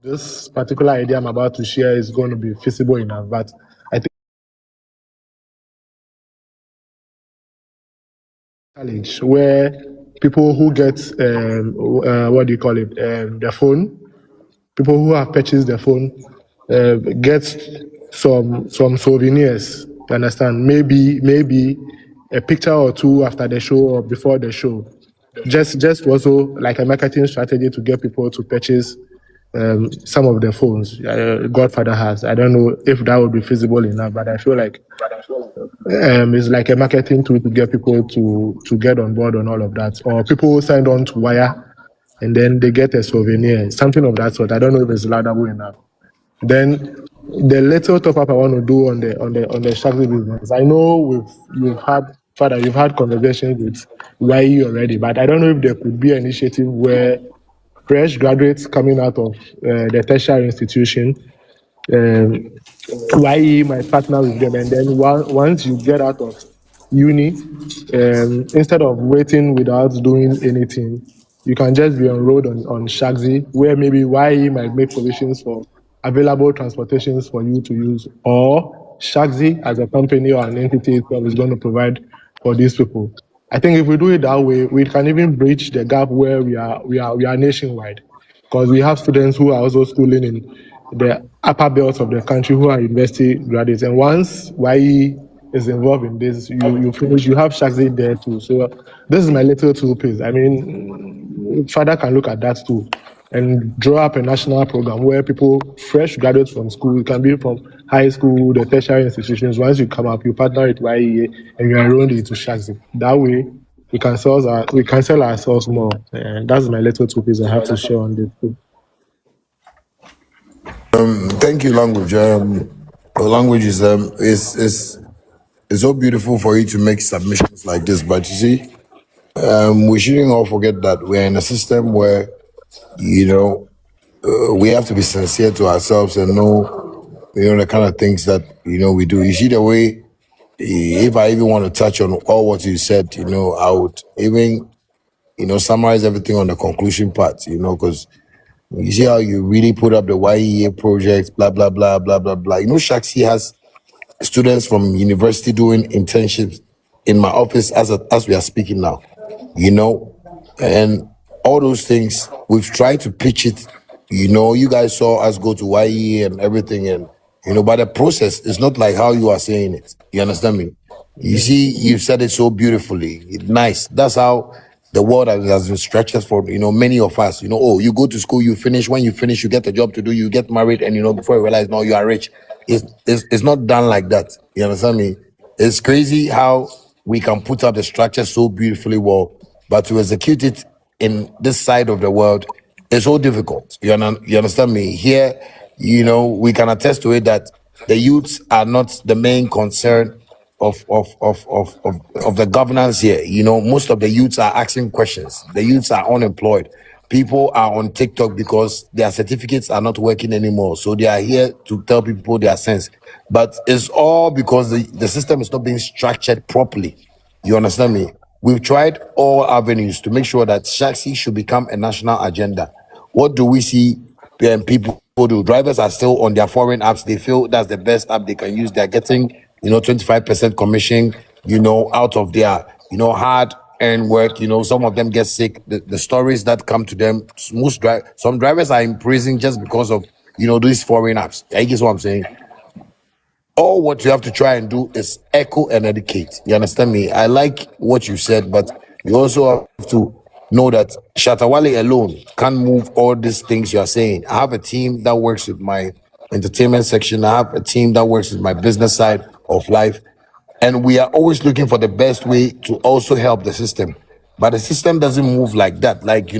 this particular idea I'm about to share is going to be feasible enough, but I think challenge where people who get what do you call it, their phone, people who have purchased their phone, get some souvenirs. You understand? Maybe a picture or two after the show or before the show. Just also like a marketing strategy to get people to purchase some of the phones Godfather has. I don't know if that would be feasible enough, but I feel like it's like a marketing tool to get people to get on board on all of that. Or people signed on to WAYA and then they get a souvenir, something of that sort. I don't know if it's laudable enough. Then the little top up I want to do on the Shaxi business. I know you've had conversations with YE already, but I don't know if there could be an initiative where fresh graduates coming out of the tertiary institution, YE might partner with them, and then once you get out of uni, instead of waiting without doing anything, you can just be enrolled on Shaxi, where maybe YE might make provisions for available transportations for you to use, or Shaxi as a company or an entity itself is going to provide for these people. I think if we do it that way, we can even bridge the gap where we are nationwide, because we have students who are also schooling in the upper belts of the country who are university graduates, and once YE is involved in this, you finish, you have Shaxi there too. So this is my little two piece. I mean, father can look at that too and draw up a national program where people, fresh graduates from school, it can be from high school, the tertiary institutions, once you come up, you partner with YEA and you enroll into Shaxi. That way, we can sell ourselves more. And that's my little two pieces I have to share on this too. Thank you, language. Language is so beautiful for you to make submissions like this, but you see, we shouldn't all forget that we're in a system where we have to be sincere to ourselves and know the kind of things that we do. You see the way, if I even want to touch on all what you said, I would even summarize everything on the conclusion part, because you see how you really put up the YEA projects, blah blah blah blah blah blah. Shaxi has students from university doing internships in my office as we are speaking now, and all those things. We've tried to pitch it. You guys saw us go to YE and everything, and but the process is not like how you are saying it. You understand me? You see, you said it so beautifully. Nice. That's how the world has been stretched for many of us. Oh, you go to school, you finish. When you finish, you get a job to do. You get married, and before you realize, no, you are rich. It's not done like that. You understand me? It's crazy how we can put up the structure so beautifully well, but to execute it in this side of the world is so difficult. You understand me? Here, we can attest to it that the youths are not the main concern of the governance here. Most of the youths are asking questions. The youths are unemployed. People are on TikTok because their certificates are not working anymore. So they are here to tell people their sense. But it's all because the system is not being structured properly. You understand me? We've tried all avenues to make sure that Shaxi should become a national agenda. What do we see people do? Drivers are still on their foreign apps. They feel that's the best app they can use. They're getting, 25% commission, out of their, hard earned work. Some of them get sick. The stories that come to them, some drivers are in prison just because of, these foreign apps. I guess what I'm saying. All what you have to try and do is echo and educate. You understand me? I like what you said, but you also have to know that Shattawale alone can't move all these things you are saying. I have a team that works with my entertainment section. I have a team that works with my business side of life. And we are always looking for the best way to also help the system. But the system doesn't move like that. Like,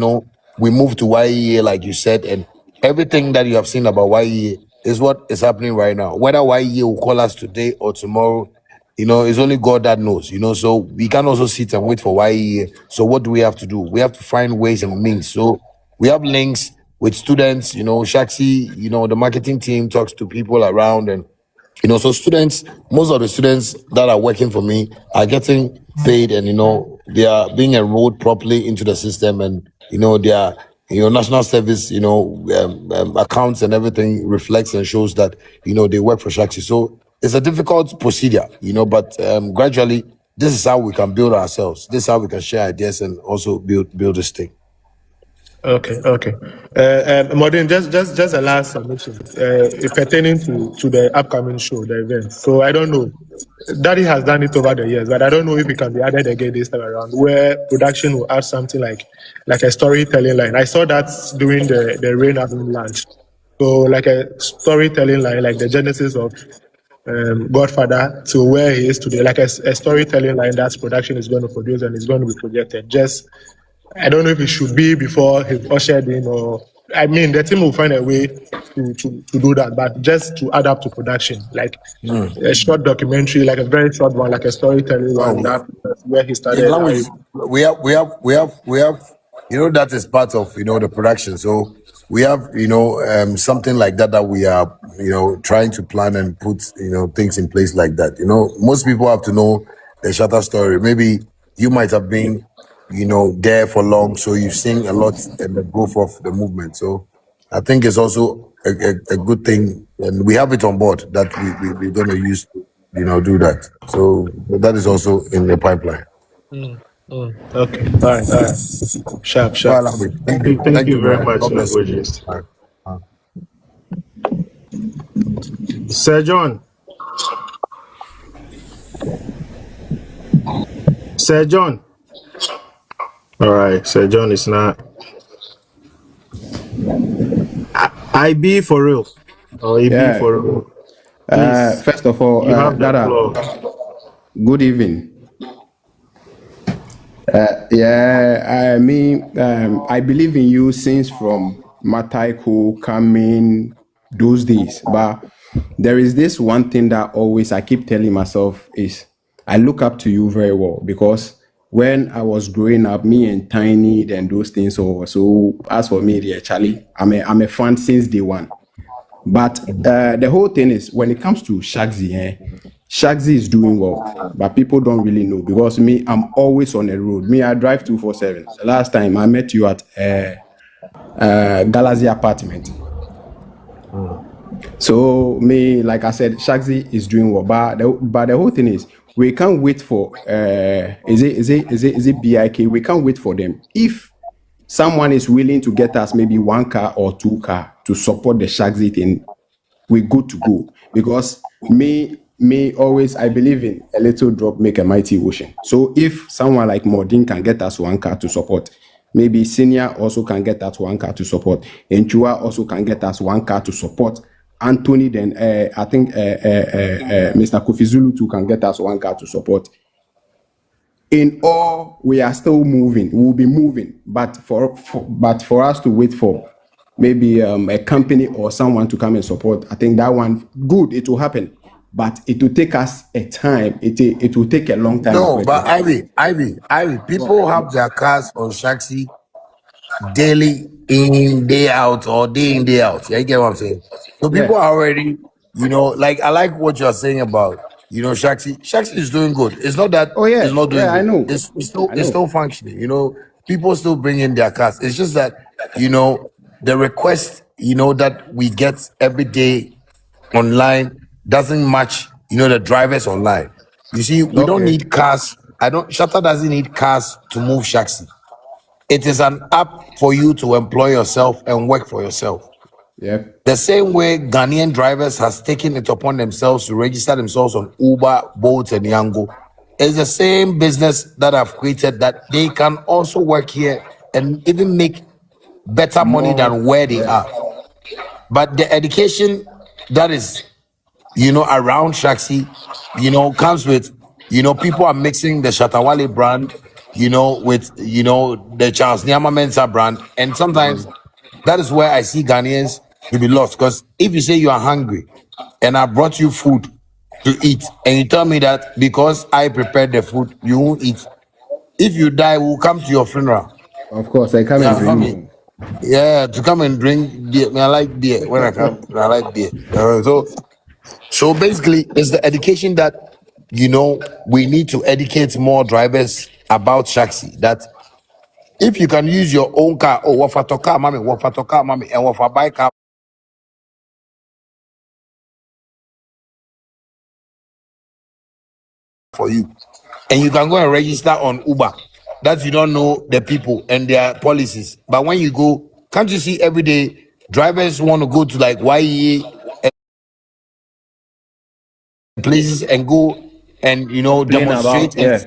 we move to YEA, like you said, and everything that you have seen about YEA is what is happening right now. Whether YEA will call us today or tomorrow, it's only God that knows, so we can also sit and wait for YEA. So what do we have to do? We have to find ways and means. So we have links with students, Shaxi, the marketing team talks to people around, and so students, most of the students that are working for me are getting paid, and they are being enrolled properly into the system, and they are national service, accounts and everything reflects and shows that, they work for Shaxi. So it's a difficult procedure, but gradually, this is how we can build ourselves. This is how we can share ideas and also build this thing. Okay. Modern, just a last submission pertaining to the upcoming show, the event. So I don't know. Daddy has done it over the years, but I don't know if it can be added again this time around, where production will add something like a storytelling line. I saw that during the Rain album launch. So like a storytelling line, like the genesis of Godfather to where he is today, like a storytelling line that production is going to produce and is going to be projected. Just I don't know if it should be before he's ushered in, or I mean the team will find a way to do that, but just to add up to production, like a short documentary, like a very short one, like a storytelling one, that where he In started. language, we have that is part of the production. So we have something like that we are trying to plan and put things in place like that. Most people have to know the Shatta story. Maybe you might have been there for long, so you've seen a lot in the growth of the movement. So I think it's also a good thing, and we have it on board that we're going to use do that. So that is also in the pipeline. Okay, all right. Sharp. Well, Lambi, thank you. Thank Thank you you, very man. much, God bless you. Gist. All right. Sir John. Sir John. All right, Sir John is not. I be for real. Or he be for real. Please, First of all, you have the Dada, floor. good evening. I mean, I believe in you since from Mataiko coming those days. But there is this one thing that always I keep telling myself is I look up to you very well, because when I was growing up, me and Tiny and those things. So as for me, dear Charlie, I'm a fan since day one. But the whole thing is, when it comes to Shaxi, Shaxi is doing well, but people don't really know, because me, I'm always on the road. Me, I drive 247. The last time I met you at Galaxy apartment. So me, like I said, Shaxi is doing well, but the whole thing is, we can't wait for is it BIK? We can't wait for them. If someone is willing to get us maybe 1 car or 2 car to support the Shaxi thing, we're good to go. Because me always, I believe in a little drop make a mighty ocean. So if someone like Modin can get us 1 car to support, maybe Senior also can get us 1 car to support, and Chua also can get us 1 car to support. Anthony, then I think Mr. Kofi Zulu too can get us 1 car to support. In all, we are still moving. We'll be moving, but for us to wait for maybe a company or someone to come and support, I think that one good. It will happen, but it will take us a time. It will take a long time. No, but Ivy, people have their cars on Shaxi daily in, day out, or day in, day out. Yeah, you get what I'm saying? So people are already, like, I like what you're saying about, Shaxi. Shaxi is doing good. It's not that it's not doing I good. know. It's still functioning. People still bring in their cars. It's just that, the request, that we get every day online doesn't match, the drivers online. You see, we don't need cars. Shatta doesn't need cars to move Shaxi. It is an app for you to employ yourself and work for yourself. Yeah. The same way Ghanaian drivers has taken it upon themselves to register themselves on Uber, Bolt, and Yango. It's the same business that I've created that they can also work here and even make better money than where they are. But the education that is, around Shaxi, comes with, people are mixing the Shattawale brand, with, the Charles Nyama Mensa brand. And sometimes that is where I see Ghanaians to be lost. Because if you say you are hungry and I brought you food to eat, and you tell me that because I prepared the food, you won't eat. If you die, we'll come to your funeral. Of course, I come and drink. Yeah, to come and drink beer. I like beer. When I come, I like beer. So basically, it's the education that, we need to educate more drivers about Shaxi. That If you can use your own car, oh, wafa to car, mommy, and wafa buy car for you, and you can go and register on Uber. That you don't know the people and their policies. But when you go, can't you see every day drivers want to go to like YEA places and go and demonstrate and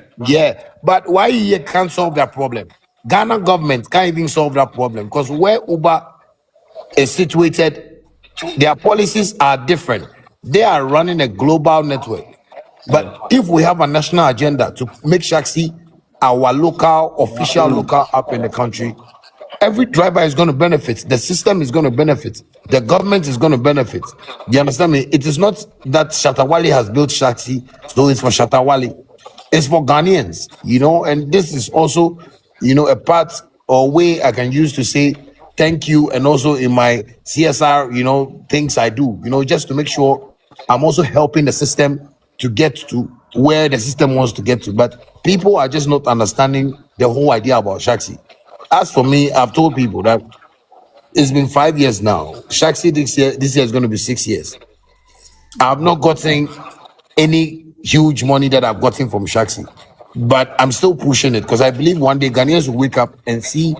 but YEA can't solve that problem. Ghana government can't even solve that problem because where Uber is situated, their policies are different. They are running a global network. But if we have a national agenda to make Shaxi our local, official local app in the country, every driver is going to benefit. The system is going to benefit. The government is going to benefit. You understand me? It is not that Shattawale has built Shaxi, so it's for Shattawale. It's for Ghanaians, and this is also, a part or way I can use to say thank you, and also in my CSR, things I do, just to make sure I'm also helping the system to get to where the system wants to get to. But people are just not understanding the whole idea about Shaxi. As for me, I've told people that it's been 5 years now. Shaxi this year is going to be 6 years. I've not gotten any huge money that I've gotten from Shaxi, but I'm still pushing it because I believe one day Ghanaians will wake up and see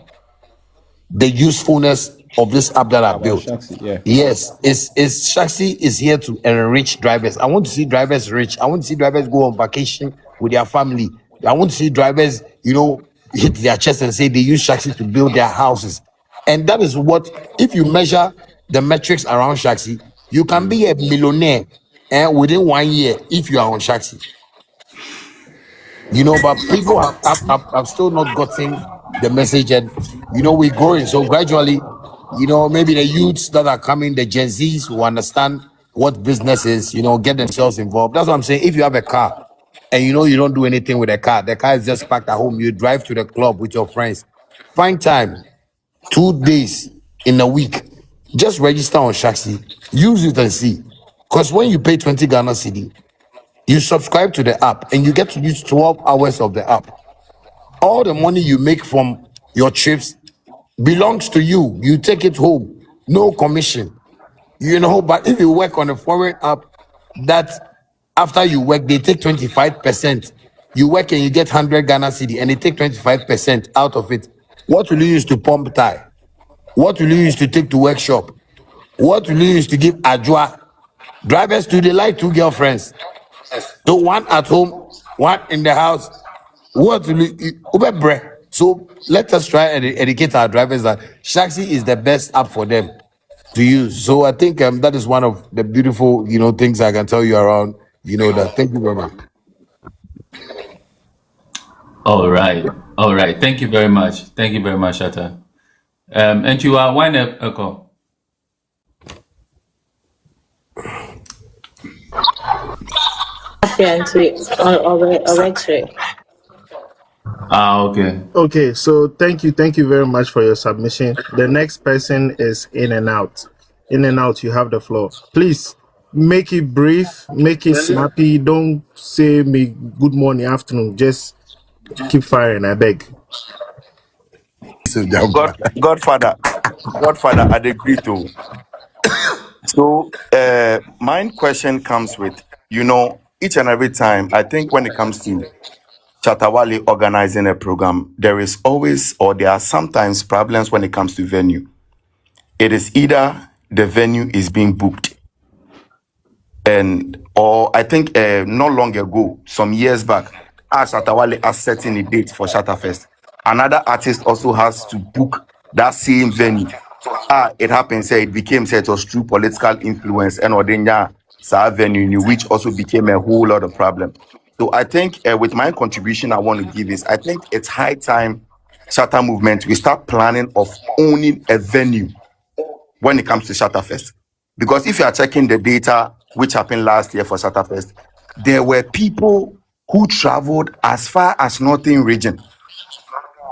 the usefulness of this app that I built. Shaxi, Yes, Shaxi is here to enrich drivers. I want to see drivers rich. I want to see drivers go on vacation with their family. I want to see drivers, hit their chest and say they use Shaxi to build their houses. And that is what, if you measure the metrics around Shaxi, you can be a millionaire within 1 year if you are on Shaxi. But people have still not gotten the message, and we're growing. So gradually, maybe the youths that are coming, the Gen Zs who understand what business is, get themselves involved. That's what I'm saying. If you have a car and you don't do anything with the car is just parked at home, you drive to the club with your friends. Find time, 2 days in a week, just register on Shaxi, use it and see. Because when you pay 20 Ghana cedi, you subscribe to the app and you get to use 12 hours of the app. All the money you make from your trips belongs to you. You take it home, no commission. But if you work on a foreign app, that after you work, they take 25%. You work and you get 100 Ghana cedi and they take 25% out of it. What will you use to pump tie? What will you use to take to workshop? What will you use to give Ajwa? Drivers too, they like 2 girlfriends. So one at home, one in the house. What will you, so let us try and educate our drivers that Shaxi is the best app for them to use. So I think that is one of the beautiful, things I can tell you around, that. Thank you very much. All right. Thank you very much, Shatta. And you are one echo. Okay. Okay, so thank you very much for your submission. The next person is In and Out. In and Out, you have the floor. Please make it brief, make it snappy. Don't say me good morning, afternoon. Just keep firing, I beg. Godfather, I agree to. So, my question comes with, each and every time, I think when it comes to Shatta Wale organizing a program, there are sometimes problems when it comes to venue. It is either the venue is being booked, or I think not long ago, some years back, as Shatta Wale is setting a date for ShattaFest, another artist also has to book that same venue. It happens, it became it was through political influence and Odenya venue, which also became a whole lot of problem. So I think with my contribution I want to give is, I think it's high time Shatta movement we start planning of owning a venue when it comes to ShattaFest. Because if you are checking the data which happened last year for ShattaFest, there were people who traveled as far as Northern region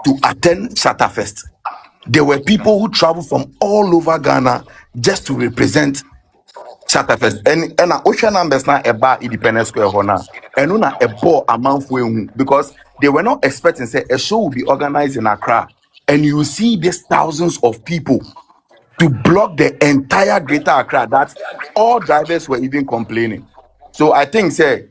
to attend ShattaFest. There were people who traveled from all over Ghana just to represent ShattaFest. And ocean numbers now about Independence Square Hona. And una a ball amount for because they were not expecting say a show will be organized in Accra and you see these thousands of people to block the entire Greater Accra, that all drivers were even complaining. So I think, say,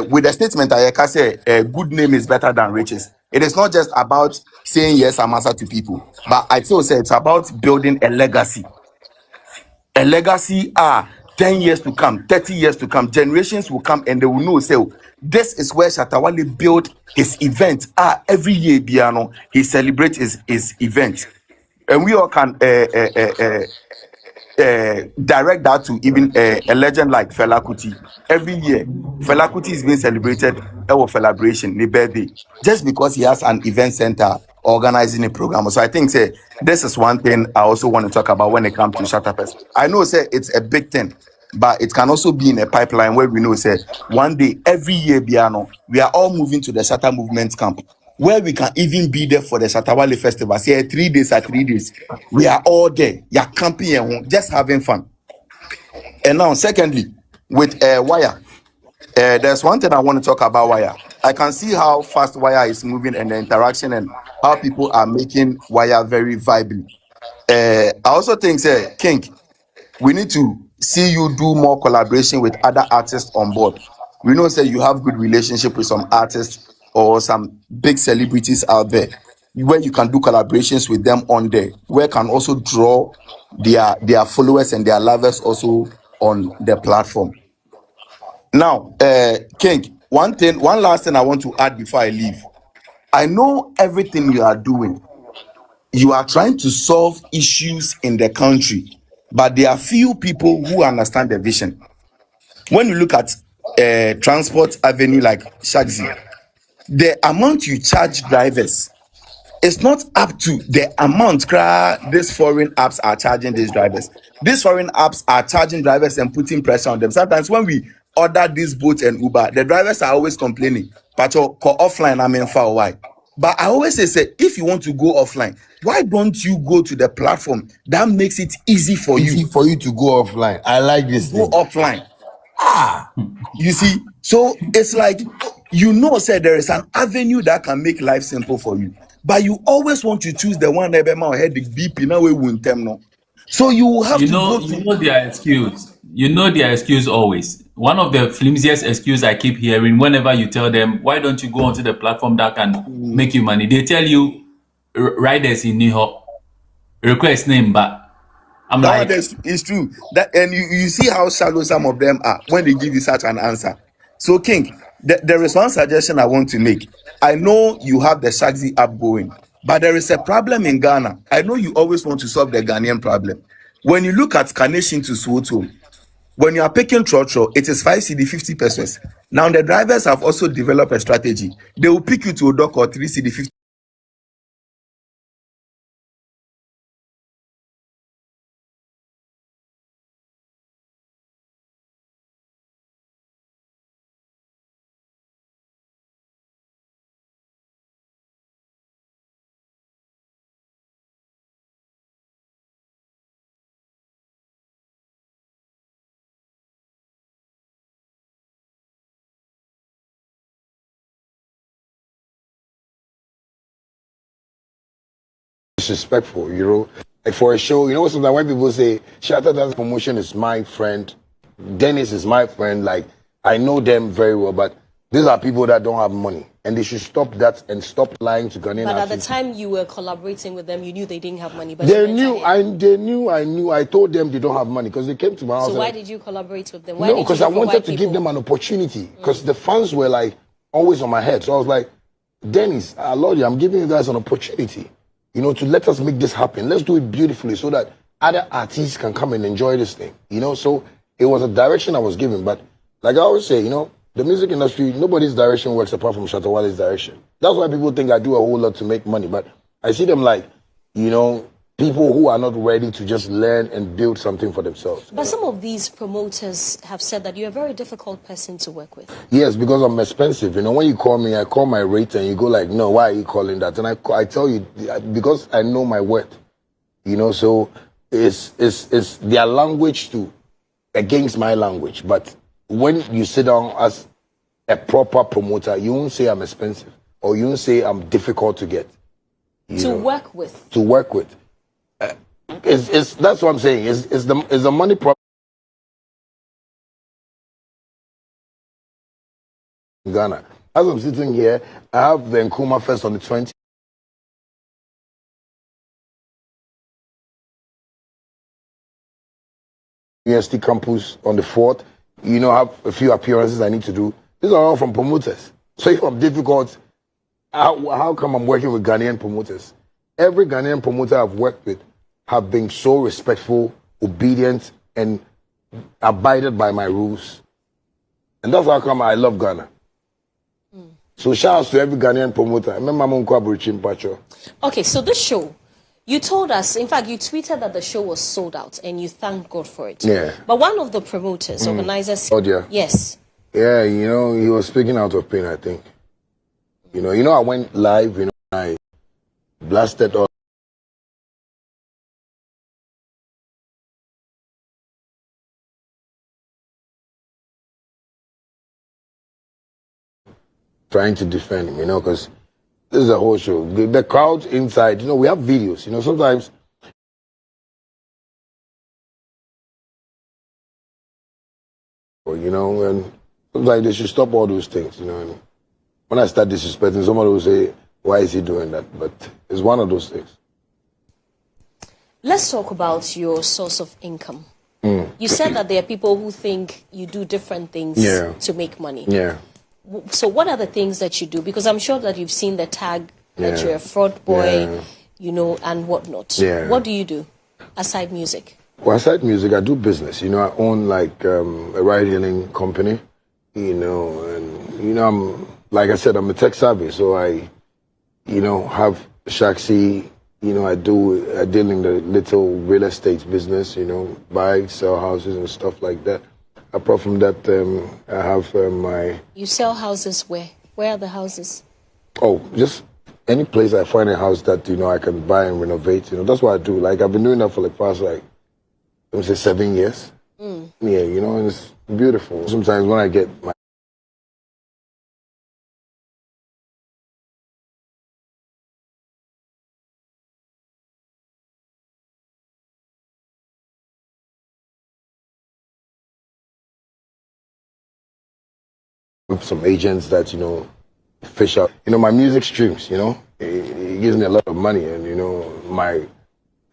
with the statement I can say, good name is better than riches. It is not just about saying yes and answer to people, but I feel say it's about building a legacy. A legacy 10 years to come, 30 years to come, generations will come and they will know, say, oh, this is where Shatta Wale built his event. Every year, Biano, he celebrates his event. And we all can direct that to even a legend like Fela Kuti. Every year, Fela Kuti is being celebrated our celebration, the birthday, just because he has an event center organizing a program. So I think say this is one thing I also want to talk about when it comes to ShattaFest. I know say it's a big thing, but it can also be in a pipeline where we know say one day every year, Biano, we are all moving to the Shatta movement camp, where we can even be there for the Shattawale festival. Say 3 days at 3 days. We are all there. You're camping and just having fun. And now, secondly, with WAYA, there's one thing I want to talk about WAYA. I can see how fast WAYA is moving and the interaction and how people are making WAYA very vibrant. I also think, say, King, we need to see you do more collaboration with other artists on board. We know say you have good relationship with some artists or some big celebrities out there where you can do collaborations with them on there, where can also draw their followers and their lovers also on the platform. Now, King, one last thing I want to add before I leave. I know everything you are doing. You are trying to solve issues in the country, but there are few people who understand the vision. When you look at transport avenue like Shaxi, the amount you charge drivers is not up to the amount these foreign apps are charging these drivers. These foreign apps are charging drivers and putting pressure on them. Sometimes when we order these boats and Uber, the drivers are always complaining, but call offline, I mean, for why? But I always say, if you want to go offline, why don't you go to the platform that makes it easy for Easy you for you to go offline. I like this go thing. offline? You see, so it's like, you know, say there is an avenue that can make life simple for you, but you always want to choose the one that head the BP now we won't them no. So you will have You to know, go you to know their excuse. You know their excuse always. One of the flimsiest excuse I keep hearing whenever you tell them, why don't you go onto the platform that can make you money? They tell you, riders in New York, request name, but I'm that one. like, It's true that, and you see how shallow some of them are when they give you such an answer. So King, there is one suggestion I want to make. I know you have the Shaxi app going, but there is a problem in Ghana. I know you always want to solve the Ghanaian problem. When you look at Carnation to Swoto, when you are picking trotro, it is 5 CD 50 pesos. Now the drivers have also developed a strategy. They will pick you to a dock or 3 CD 50. Disrespectful, you know. Like for a show, you know, sometimes when people say Shatta does promotion is my friend, Dennis is my friend, like I know them very well, but these are people that don't have money, and they should stop that and stop lying to Ghanaian But at the artists. time you were collaborating with them, you knew they didn't have money. But They knew, I knew. I told them they don't have money because they came to my house. So why did you collaborate with them? Why No, did because you I go for wanted white to give people? them an opportunity. Because the fans were like always on my head. So I was like, Dennis, Lord, I'm giving you guys an opportunity, you know, to let us make this happen. Let's do it beautifully so that other artists can come and enjoy this thing, you know. So it was a direction I was given. But like I always say, you know, the music industry, nobody's direction works apart from Shatta Wale's direction. That's why people think I do a whole lot to make money. But I see them like, you know, people who are not ready to just learn and build something for themselves. But some of these promoters have said that you're a very difficult person to work with. Yes, because I'm expensive. You know, when you call me, I call my rate and you go like, no, why are you calling that? And I tell you, because I know my worth, you know, so it's their language too against my language. But when you sit down as a proper promoter, you won't say I'm expensive or you won't say I'm difficult to get. To work with. To work with. It's that's what I'm saying. Is the money problem in Ghana? As I'm sitting here, I have the Nkrumah Fest on the 20th. University campus on the 4th. You know, have a few appearances I need to do. These are all from promoters. So if I'm difficult, how come I'm working with Ghanaian promoters? Every Ghanaian promoter I've worked with have been so respectful, obedient, and abided by my rules. And that's how come I love Ghana. So shout out to every Ghanaian promoter. I remember Monko Aburuchim Pacho. Okay, so this show, you told us, in fact, you tweeted that the show was sold out and you thanked God for it. Yeah. But one of the promoters, organizers... Oh, dear. Yes. Yeah, you know, he was speaking out of pain, I think. You know, I went live, you know, I blasted all. Trying to defend him, you know, because this is a whole show. The crowd inside, you know, we have videos, you know, sometimes. You know, and sometimes they should stop all those things, you know. And when I start disrespecting, somebody will say, why is he doing that? But it's one of those things. Let's talk about your source of income. You said that there are people who think you do different things to make money. Yeah. So what are the things that you do? Because I'm sure that you've seen the tag that you're a fraud boy, you know, and whatnot. Yeah. What do you do aside music? Well, aside music, I do business. You know, I own like a ride-hailing company, you know, and, you know, like I said, I'm a tech savvy. So I, you know, have Shaxi, you know, I deal in the little real estate business, you know, buy, sell houses and stuff like that. Apart from that, I have my... You sell houses where? Where are the houses? Oh, just any place I find a house that, you know, I can buy and renovate. You know, that's what I do. Like, I've been doing that for the past, like, let me say 7 years. Yeah, you know, and it's beautiful. Sometimes when I get my... with some agents that, you know, fish out. You know, my music streams, you know, it gives me a lot of money. And, you know, my,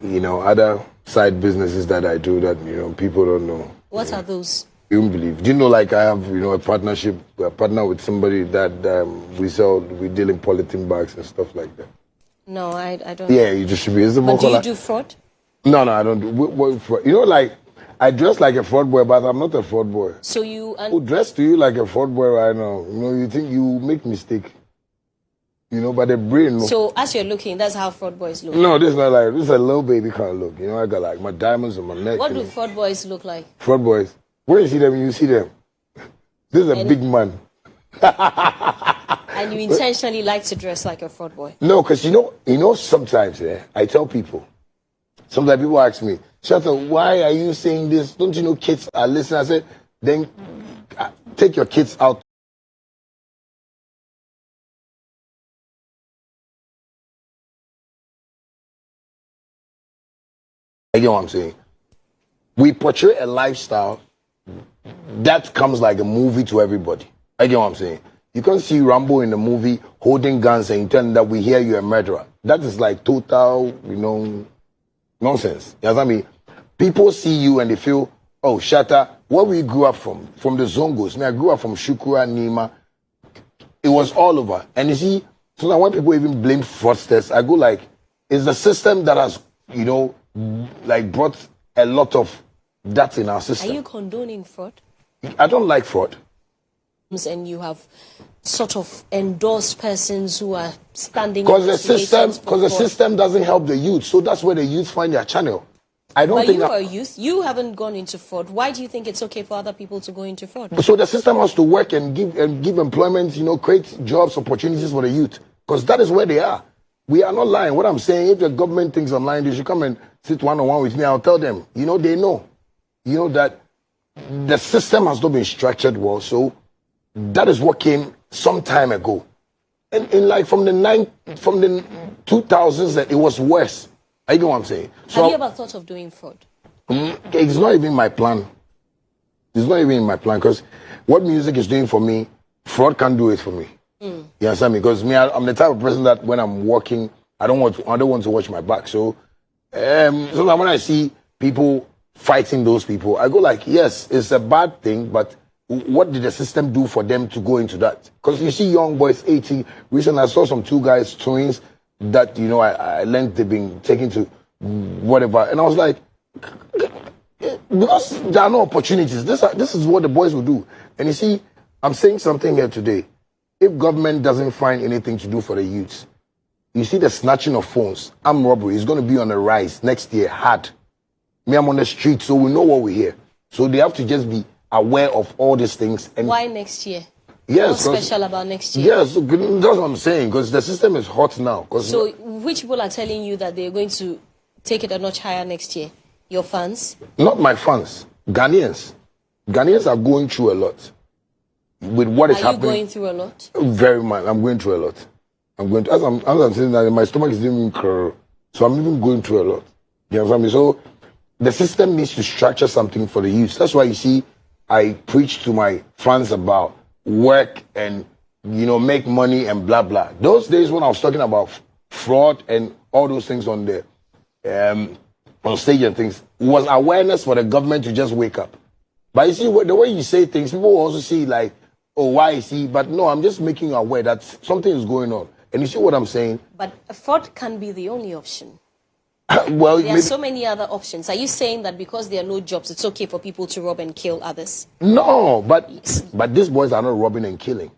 you know, other side businesses that I do that, you know, people don't know. What are those? You won't believe. Do you know, like, I have, you know, a partner with somebody that we deal in polythene bags and stuff like that. No, I don't. Yeah, you distribute. But do you do fraud? No, I don't do. What fraud? You know, like, I dress like a fraud boy, but I'm not a fraud boy. So you... Who dress to you like a fraud boy right now? You know, you think you make mistake. You know, but the brain... No. So as you're looking, that's how fraud boys look? No, this is not like... This is a little baby kind of look. You know, I got like my diamonds on my neck. What do fraud boys look like? Fraud boys. Where you see them, you see them. This is a big man. And you intentionally like to dress like a fraud boy? No, because you know, sometimes I tell people, sometimes people ask me, Shatta, why are you saying this? Don't you know kids are listening? I said, then take your kids out. You know what I'm saying? We portray a lifestyle that comes like a movie to everybody. I get what I'm saying? You can't see Rambo in the movie holding guns and telling that we hear you're a murderer. That is like total, you know, nonsense. You know what I mean? People see you and they feel, oh, Shatta, where we grew up from the Zongos. I grew up from Shukura, Nima. It was all over. And you see, so that when people even blame fraudsters, I go like, it's the system that has, you know, like brought a lot of that in our system. Are you condoning fraud? I don't like fraud. And you have sort of endorsed persons who are standing... Because the system doesn't help the youth. So that's where the youth find their channel. But you are a youth. You haven't gone into fraud. Why do you think it's okay for other people to go into fraud? So the system has to work and give employment, you know, create jobs, opportunities for the youth. Because that is where they are. We are not lying. What I'm saying, if the government thinks I'm lying, they should come and sit one-on-one with me. I'll tell them, you know, they know. You know that the system has not been structured well. So that is what came some time ago. And like from the 2000s, that it was worse. I get what I'm saying. So have you ever thought of doing fraud? It's not even my plan. It's not even in my plan because what music is doing for me, fraud can't do it for me. You understand me? Because me, I'm the type of person that when I'm working, I don't want to watch my back. So, so that when I see people fighting those people, I go like, yes, it's a bad thing, but what did the system do for them to go into that? Because you see young boys, 18. Recently, I saw some two guys, twins, that I learned they've been taken to whatever, and I was like, because there are no opportunities. This is what the boys will do. And you see, I'm saying something here today. If government doesn't find anything to do for the youths, you see the snatching of phones, armed robbery is going to be on the rise next year, hard. Me, I'm on the street, so we know what we hear. So they have to just be aware of all these things. And why next year? yes, What's special about next year? yes, that's what I'm saying, because the system is hot now. So which people are telling you that they're going to take it a notch higher next year? Your fans? Not my fans, Ghanaians. Ghanaians are going through a lot with what is happening. Are you going through a lot? Very much. I'm going through a lot. As I'm saying that, my stomach is even curl. So I'm even going through a lot. You understand me? So the system needs to structure something for the youth. That's why you see I preach to my fans about work and make money and blah blah. Those days when I was talking about fraud and all those things on on stage and things, was awareness for the government to just wake up. But you see, the way you say things, people will also see like, oh, why is he? But no, I'm just making you aware that something is going on. And you see what I'm saying? But fraud can be the only option. Well, there are so many other options. Are you saying that because there are no jobs, it's okay for people to rob and kill others? No, but these boys are not robbing and killing.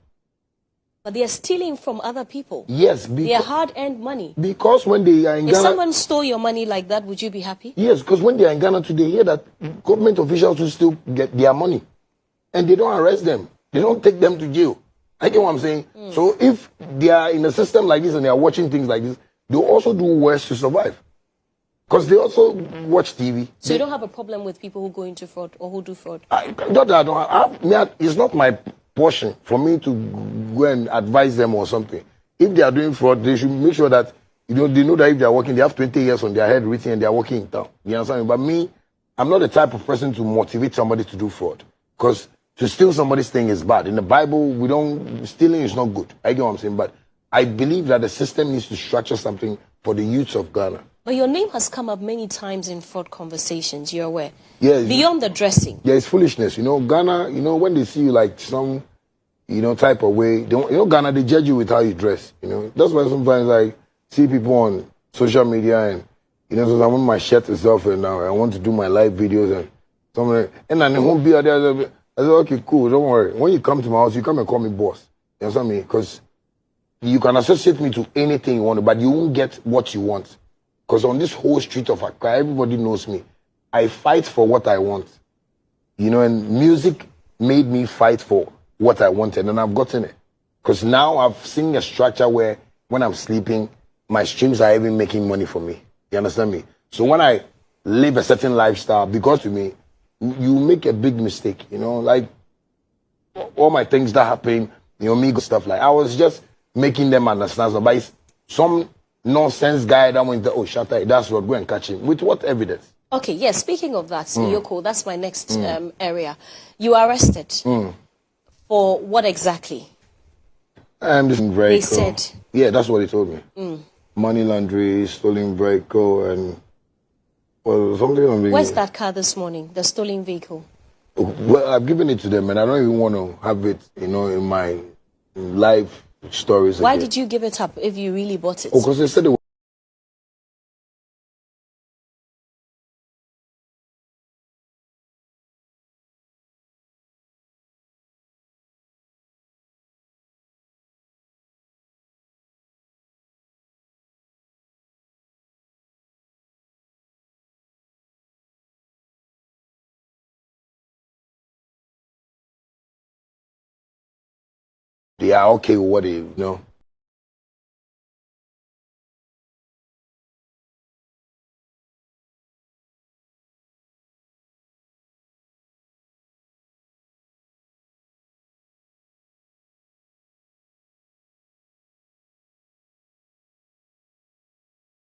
But they are stealing from other people. Yes, their hard-earned money. Because when they are in Ghana, if someone stole your money like that, would you be happy? Yes, because when they are in Ghana today, they hear that government officials will still get their money, and they don't arrest them. They don't take them to jail. I get what I'm saying. So if they are in a system like this and they are watching things like this, they'll also do worse to survive. Because they also watch TV. So you don't have a problem with people who go into fraud or who do fraud? It's not my portion for me to go and advise them or something. If they are doing fraud, they should make sure that they know that if they are working, they have 20 years on their head written and they are working in town. You understand me? But me, I'm not the type of person to motivate somebody to do fraud. Because to steal somebody's thing is bad. In the Bible, stealing is not good. I get what I'm saying. But I believe that the system needs to structure something for the youths of Ghana. But your name has come up many times in fraud conversations, you're aware. Yes. Beyond the dressing. Yeah, it's foolishness. Ghana, when they see you like some, type of way, Ghana, they judge you with how you dress. That's why sometimes I see people on social media and, so I want my shirt is off and now I want to do my live videos and something. And then they won't be there. I said, okay, cool, don't worry. When you come to my house, you come and call me boss. You understand me? Because you can associate me to anything you want, but you won't get what you want. Because on this whole street of Accra, everybody knows me. I fight for what I want. And music made me fight for what I wanted, and I've gotten it. Because now I've seen a structure where when I'm sleeping, my streams are even making money for me. You understand me? So when I live a certain lifestyle, because to me, you make a big mistake, like all my things that happen, me stuff like I was just making them understand. But it's some nonsense guy that went, oh, Shatta, that's what, go and catch him. With what evidence? Okay, yes, speaking of that, Yoko, that's my next area. You are arrested. For what exactly? This vehicle. They said. Yeah, that's what he told me. Money laundry, stolen vehicle, and something. Where's that car this morning? The stolen vehicle. Well, I've given it to them, and I don't even want to have it, in my live stories. Why did you give it up if you really bought it? Oh, because they said it they are okay with what they.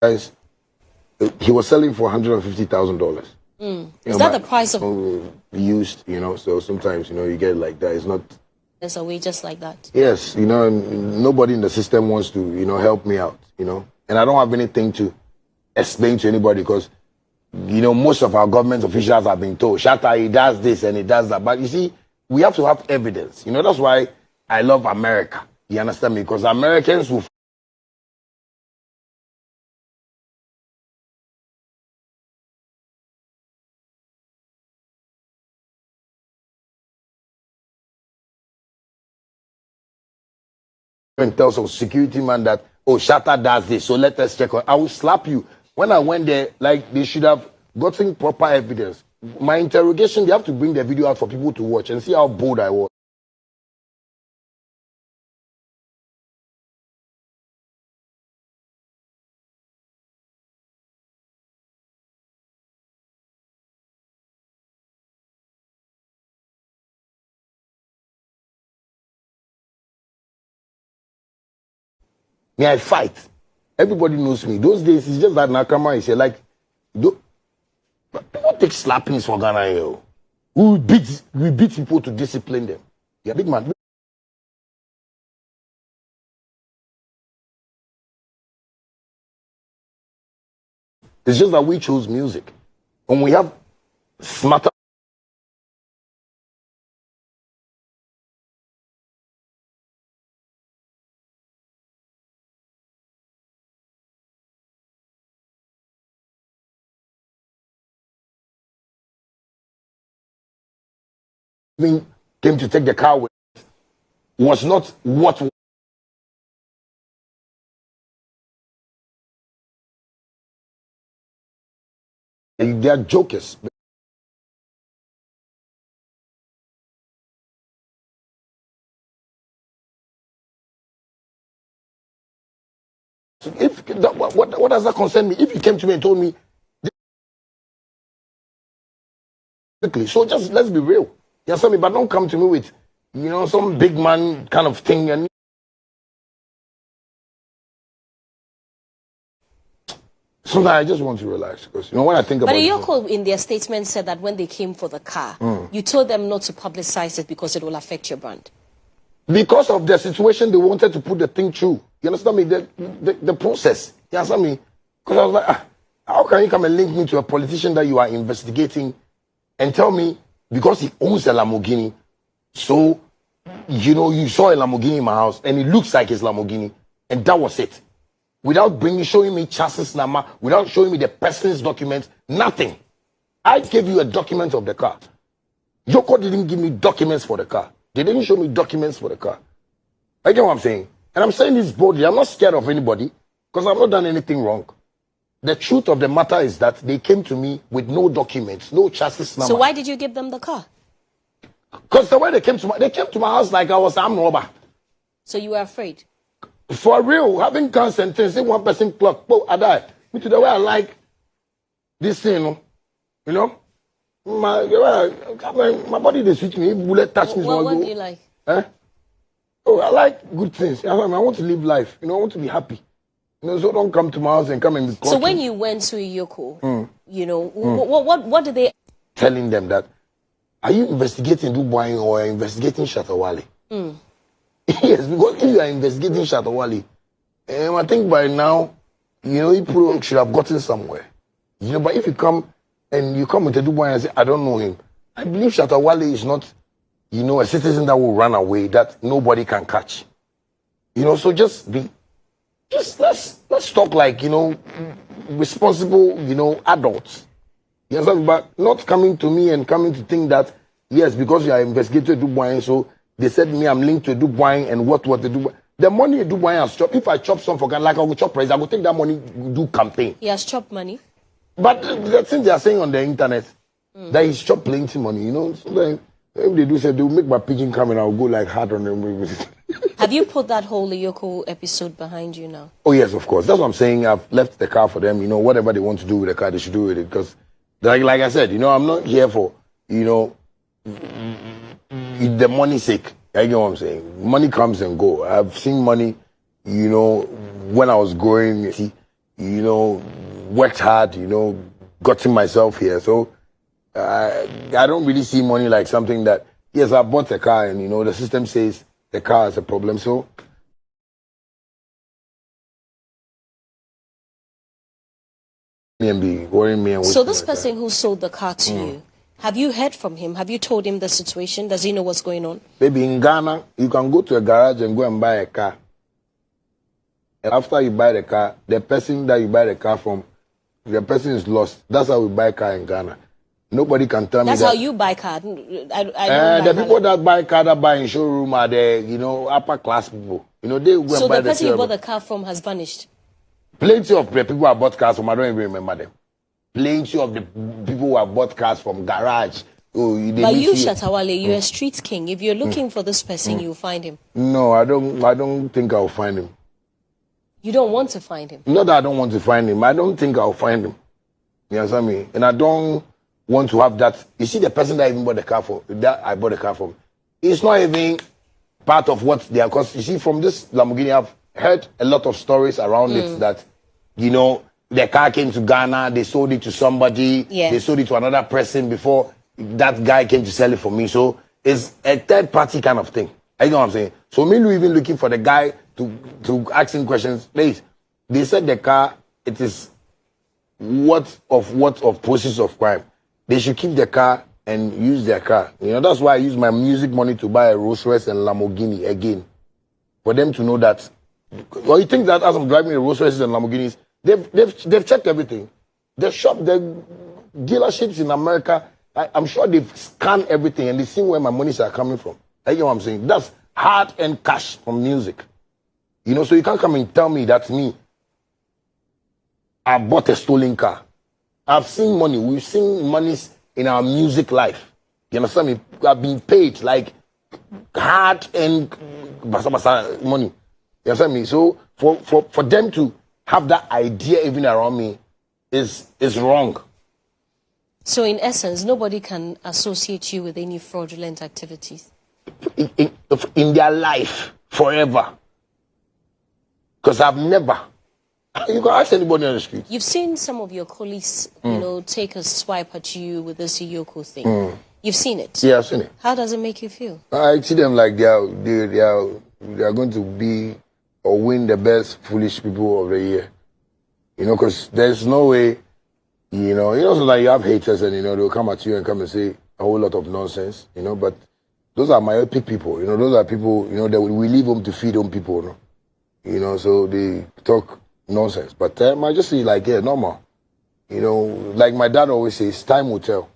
guys, he was selling for $150,000. Is that the price of used? So sometimes you get like that. It's not. there's a way just like that? Yes, and nobody in the system wants to help me out. And I don't have anything to explain to anybody because most of our government officials have been told Shatta, he does this and he does that. But you see, we have to have evidence. That's why I love America. You understand me? Because Americans will and tell some security man that, oh, Shatta does this, so let us check on. I will slap you. When I went there, like, they should have gotten proper evidence. My interrogation, they have to bring the video out for people to watch and see how bold I was. May I fight? Everybody knows me. Those days, it's just that Nakama is here. Like, people take slappings for Ghana here. We beat people to discipline them. Yeah, big man. It's just that we chose music. When we have smarter came to take the car with was not what they are jokers. So if what does that concern me? If you came to me and told me, so just let's be real. You understand me? But don't come to me with, some big man kind of thing. And sometimes I just want to relax because when I think about it. But Yoko in their statement said that when they came for the car, you told them not to publicize it because it will affect your brand. Because of the situation, they wanted to put the thing through. You understand me? The process. You understand me? Because I was like, how can you come and link me to a politician that you are investigating and tell me because he owns a Lamborghini, so you saw a Lamborghini in my house and it looks like his Lamborghini, and that was it. Without showing me chassis number, without showing me the person's documents, nothing. I gave you a document of the car. Yoko didn't give me documents for the car. They didn't show me documents for the car. I get what I'm saying? And I'm saying this boldly. I'm not scared of anybody because I've not done anything wrong. The truth of the matter is that they came to me with no documents, no chassis number. So why did you give them the car? Because the way they came to my house like I was armed robber. So you were afraid? For real, having guns and things, one person clock, I die. Me to the way I like this thing, my body they switch me. If bullet touch me, what do you like? Oh, I like good things. I want to live life. I want to be happy. So don't come to my house and come and be. So when you went to Yoko, what did they? Telling them that, are you investigating Dubai or investigating Shatta Wale? Yes, because if you are investigating Shatta Wale, I think by now, you should have gotten somewhere. But if you come into Dubai and say, I don't know him, I believe Shatta Wale is not, a citizen that will run away that nobody can catch. So just let's talk like, responsible, adults. Yes, but not coming to me and coming to think that, yes, because you are investigating Dubai, so they said me I'm linked to Dubai and what the Dubai. The money Dubai has chopped, if I chop some for like I will chop price, I will take that money, do campaign. He has chopped money. But the thing they are saying on the internet, that he's chopped plenty money, So then, if they do say they will make my pigeon come and I'll go like hard on them. Have you put that whole Yoko episode behind you now? Oh yes, of course. That's what I'm saying. I've left the car for them. Whatever they want to do with the car, they should do with it. Because, like I said, I'm not here for, the money's sake. I get what I'm saying. Money comes and go. I've seen money, when I was growing. worked hard, gotten myself here. So I don't really see money like something that, yes, I bought a car and, the system says the car is a problem. So worrying me. And so this person who sold the car to you, have you heard from him? Have you told him the situation? Does he know what's going on? Maybe in Ghana, you can go to a garage and go and buy a car. And after you buy the car, the person that you buy the car from, the person is lost. That's how we buy a car in Ghana. Nobody can tell me that. That's how you buy car. The people that buy car that buy in showroom are the, upper class people. They go and buy so the person you car. bought the car from has vanished? Plenty of the people who have bought cars from, I don't even remember them. Plenty of the people who have bought cars from garage. But you, Shattawale, you're a street king. If you're looking for this person, you'll find him. No, I don't think I'll find him. You don't want to find him? Not that I don't want to find him. I don't think I'll find him. You understand me? And I don't want to have that. You see, the person that I even bought the car for, that I bought the car from, it's not even part of what they are. Because you see, from this Lamborghini, I've heard a lot of stories around it that, the car came to Ghana, they sold it to somebody, they sold it to another person before that guy came to sell it for me. So it's a third party kind of thing. You know what I'm saying? So me even looking for the guy to ask him questions. Please, they said the car, it is what of process of crime. They should keep the car and use their car. That's why I use my music money to buy a Rolls Royce and Lamborghini again. For them to know that. Or you think that as I'm driving the Rolls Royces and Lamborghinis, they've checked everything. The dealerships in America, I'm sure they've scanned everything and they see where my monies are coming from. You know what I'm saying? That's hard and cash from music. So you can't come and tell me that's me. I bought a stolen car. I've seen money. We've seen monies in our music life. You understand me? I've been paid like hard and basa money. You understand me? So for them to have that idea even around me is wrong. So in essence, nobody can associate you with any fraudulent activities? In their life, forever. Because I've never. You can ask anybody on the street. You've seen some of your colleagues, take a swipe at you with this Yoko thing. You've seen it? Yeah, I've seen it. How does it make you feel? I see them like they are going to be or win the best foolish people of the year. Because there's no way, sometimes you have haters and, they'll come at you and come and say a whole lot of nonsense, but those are myopic people, those are people, that we leave home to feed home people, so they talk nonsense. But I just see like, yeah, normal. Like my dad always says, time will tell,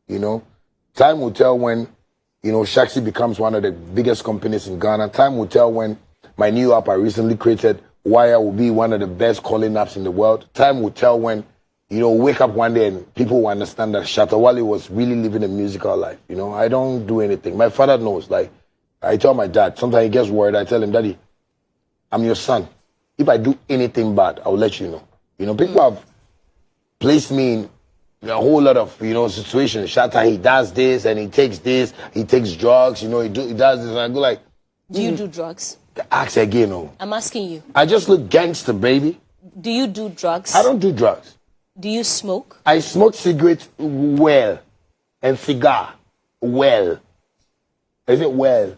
time will tell when, Shaxi becomes one of the biggest companies in Ghana. Time will tell when my new app I recently created, WAYA, will be one of the best calling apps in the world. Time will tell when, wake up one day and people will understand that Shatta Wale was really living a musical life. I don't do anything. My father knows. Like, I tell my dad, sometimes he gets worried. I tell him, Daddy, I'm your son. If I do anything bad, I'll let you know. People have placed me in a whole lot of, situations. Shatta, he does this and he takes this. He takes drugs, he does this. And I go like, do you do drugs? Ask again, no. I'm asking you. I just look gangster, baby. Do you do drugs? I don't do drugs. Do you smoke? I smoke cigarettes well. And cigar well. Is it well?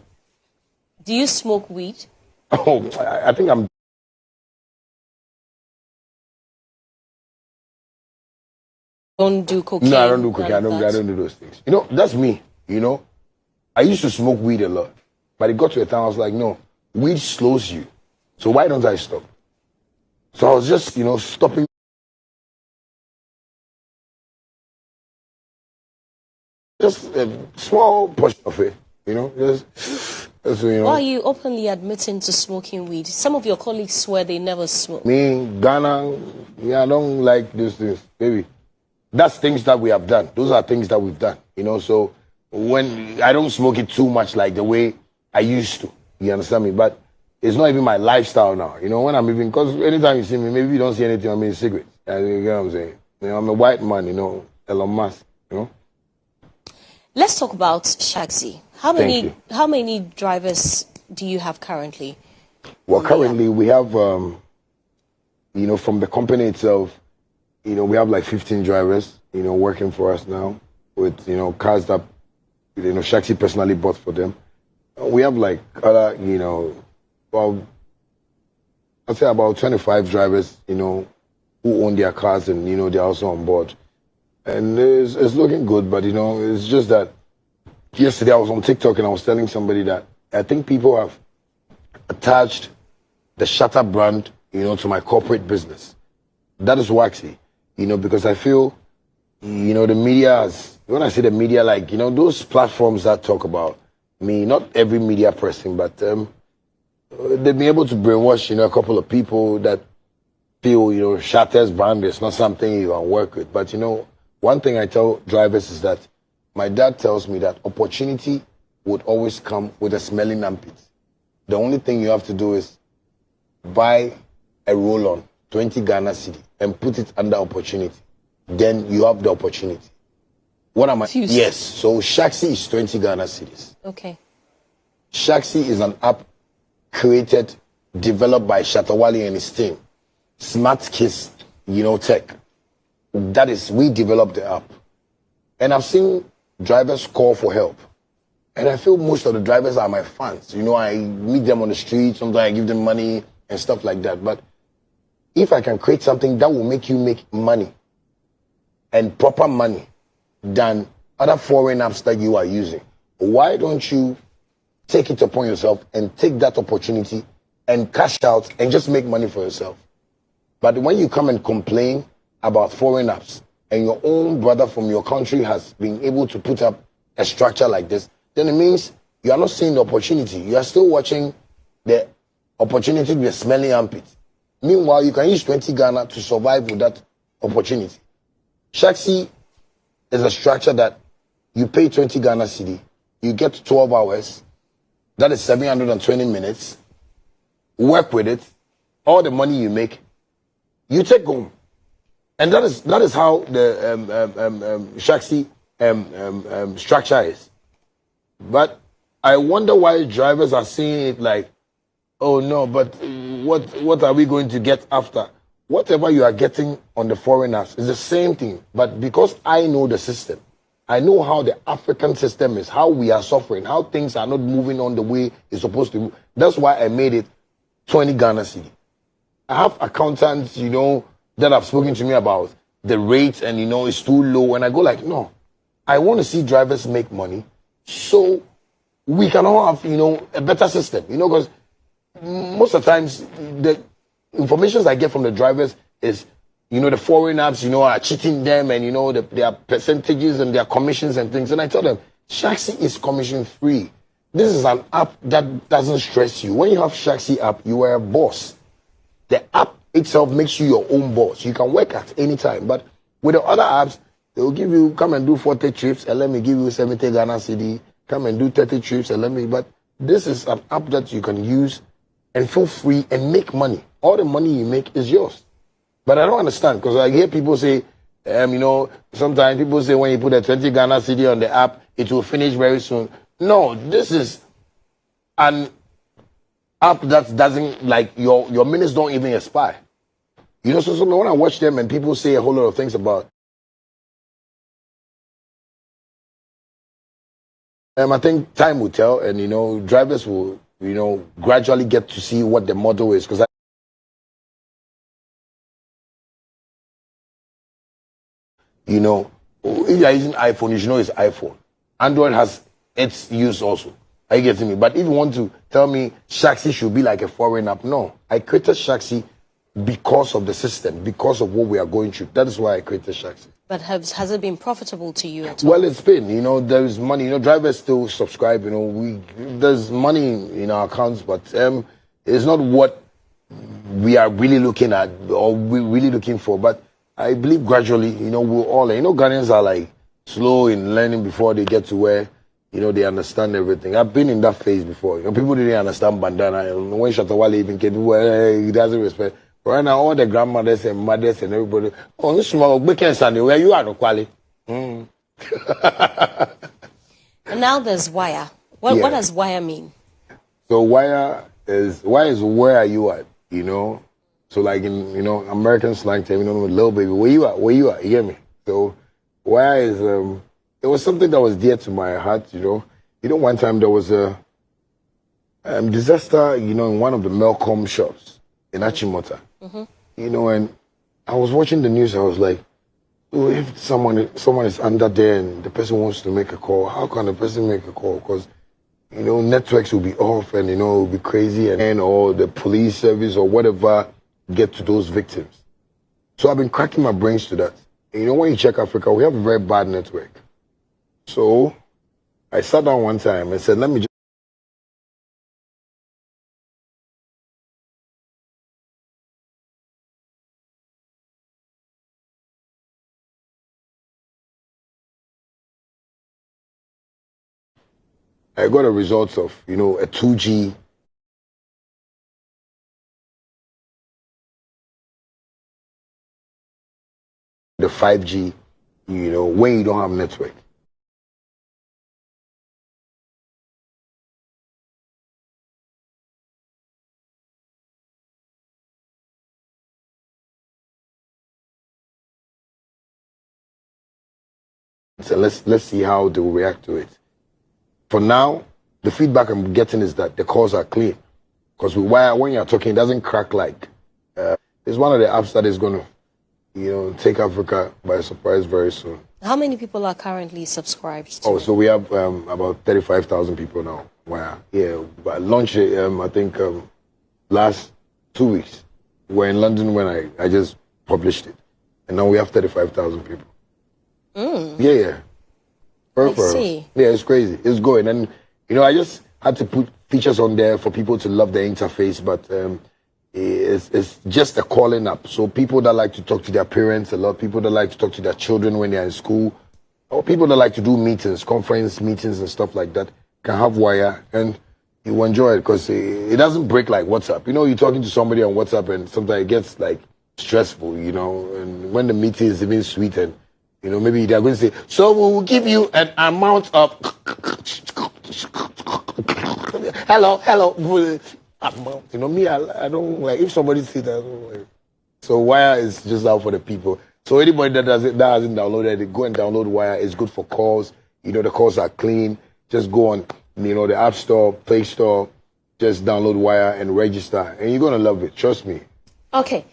Do you smoke weed? Oh, I think I'm... Don't do cocaine? No, I don't do cocaine. I don't do those things. That's me, I used to smoke weed a lot. But it got to a time I was like, no, weed slows you. So why don't I stop? So I was just, stopping. Just a small portion of it, Why are you openly admitting to smoking weed? Some of your colleagues swear they never smoke. Me, Ghana, I don't like these things, baby. That's things that we have done. Those are things that we've done, So when I don't smoke it too much like the way I used to, you understand me? But it's not even my lifestyle now. When I'm even, because anytime you see me, maybe you don't see anything on me, cigarettes. You know what I'm saying? I'm a white man, Elon Musk, Let's talk about Shaxi. How many drivers do you have currently? Well, currently we have you know, from the company itself, you know, we have like 15 drivers, you know, working for us now with, you know, cars that, you know, Shaxi personally bought for them. We have like other, you know, well, I'd say about 25 drivers, you know, who own their cars and, you know, they're also on board. And it's looking good, but, you know, it's just that yesterday I was on TikTok and I was telling somebody that I think people have attached the Shatta brand, you know, to my corporate business. That is waxy, you know, because I feel, you know, the media has, when I say the media, like, you know, those platforms that talk about me, not every media person, but they've been able to brainwash, you know, a couple of people that feel, you know, Shatta's brand is not something you can work with. But, you know, one thing I tell drivers is that my dad tells me that opportunity would always come with a smelling armpit. The only thing you have to do is buy a roll-on, 20 Ghana cedi, and put it under opportunity. Then you have the opportunity. What am I? Fused. Yes. So Shaxi is 20 Ghana cedis. Okay. Shaxi is an app created, developed by Shatta Wale and his team. Smart Kiss, you know, tech. That is, we developed the app. And I've seen drivers call for help. And I feel most of the drivers are my fans. You know, I meet them on the street, sometimes I give them money and stuff like that. But if I can create something that will make you make money and proper money than other foreign apps that you are using, why don't you take it upon yourself and take that opportunity and cash out and just make money for yourself? But when you come and complain about foreign apps and your own brother from your country has been able to put up a structure like this, then it means you are not seeing the opportunity. You are still watching the opportunity with a smelling armpit. Meanwhile, you can use 20 Ghana to survive with that opportunity. Shaxi is a structure that you pay 20 Ghana cedi, you get 12 hours, that is 720 minutes, work with it, all the money you make, you take home. And that is how the Shaxi structure is. But I wonder why drivers are seeing it like, oh no, but what are we going to get after? Whatever you are getting on the foreign apps is the same thing. But because I know the system, I know how the African system is, how we are suffering, how things are not moving on the way it's supposed to. That's why I made it 20 Ghana cedi. I have accountants, you know, that have spoken to me about the rate and, you know, it's too low. And I go like, no, I want to see drivers make money so we can all have, you know, a better system, you know, because most of the times the information I get from the drivers is, you know, the foreign apps, you know, are cheating them and, you know, their percentages and their commissions and things. And I tell them, Shaxi is commission free. This is an app that doesn't stress you. When you have Shaxi app, you are a boss. The app itself makes you your own boss. You can work at any time. But with the other apps, they will give you, come and do 40 trips and let me give you 70 Ghana cedi. Come and do 30 trips and let me, but this is an app that you can use and feel free and make money. All the money you make is yours. But I don't understand because I hear people say, you know, sometimes people say when you put a 20 Ghana cedi on the app, it will finish very soon. No, this is an app that doesn't, like, your minutes don't even expire. You know, so when I watch them and people say a whole lot of things about, I think time will tell, and, you know, drivers will, you know, gradually get to see what the model is. Because you know, if you are using iPhone, you should know it's iPhone. Android has its use also. Are you getting me? But if you want to tell me Shaxi should be like a foreign app, no. I created Shaxi because of the system, because of what we are going through. That is why I created Shaxi. But has it been profitable to you at all? Well, it's been, you know, there is money. You know, drivers still subscribe. You know, there's money in our accounts, but it's not what we are really looking at or we're really looking for. But I believe gradually, you know, we'll all, you know, Ghanaians are like slow in learning before they get to where, you know, they understand everything. I've been in that phase before. You know, people didn't understand bandana. When Shattawale even came, people were, he doesn't respect. Right now, all the grandmothers and mothers and everybody, oh, this small weekend Sunday, where you are, no quality. And now there's WAYA. What does WAYA mean? So WAYA is where are you at, you know? So like in American slang term, little baby, where you at? You get me? So WAYA is it was something that was dear to my heart. One time there was a disaster, in one of the Melcom shops in Achimota. And I was watching the news. I was like, oh, if someone is under there and the person wants to make a call, how can the person make a call? Because networks will be off and it will be crazy, and or the police service or whatever get to those victims. So I've been cracking my brains to that. And when you check Africa, we have a very bad network. So I sat down one time and said, let me just I got a result of, a 2G, the 5G, when you don't have network. So let's see how they will react to it. For now, the feedback I'm getting is that the calls are clean. Because with WAYA, when you're talking, it doesn't crack like. It's one of the apps that is going to, take Africa by surprise very soon. How many people are currently subscribed to? Oh, so we have about 35,000 people now. WAYA. Yeah, but launched it, I think, last 2 weeks. We're in London when I just published it. And now we have 35,000 people. Yeah. I see. Yeah, it's crazy. It's going. And, I just had to put features on there for people to love the interface, but it's just a calling up. So people that like to talk to their parents, a lot of people that like to talk to their children when they're in school, or people that like to do meetings, conference meetings and stuff like that, can have WAYA and you enjoy it because it doesn't break like WhatsApp. You're talking to somebody on WhatsApp and sometimes it gets like stressful, and when the meeting is even sweet and maybe they're going to say, so we will give you an amount of hello. Me, I don't like, if somebody says that, I don't like. So WAYA is just out for the people. So anybody that hasn't downloaded it, go and download WAYA. It's good for calls. The calls are clean. Just go on, the App Store, Play Store, just download WAYA and register. And you're going to love it. Trust me. Okay.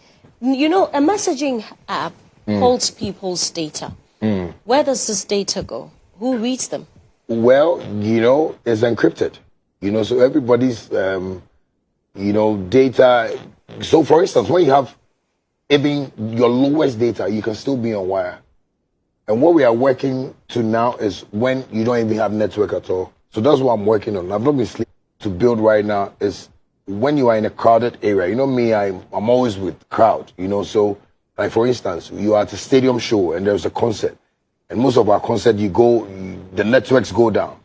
A messaging app holds people's data. Where does this data go? Who reads them? Well, it's encrypted. So everybody's, data. So for instance, when you have even your lowest data, you can still be on WAYA. And what we are working to now is when you don't even have network at all. So that's what I'm working on. I've not been sleeping to build right now is when you are in a crowded area. Me, I'm always with crowd, so like for instance, you are at a stadium show and there's a concert. And most of our concert, the networks go down.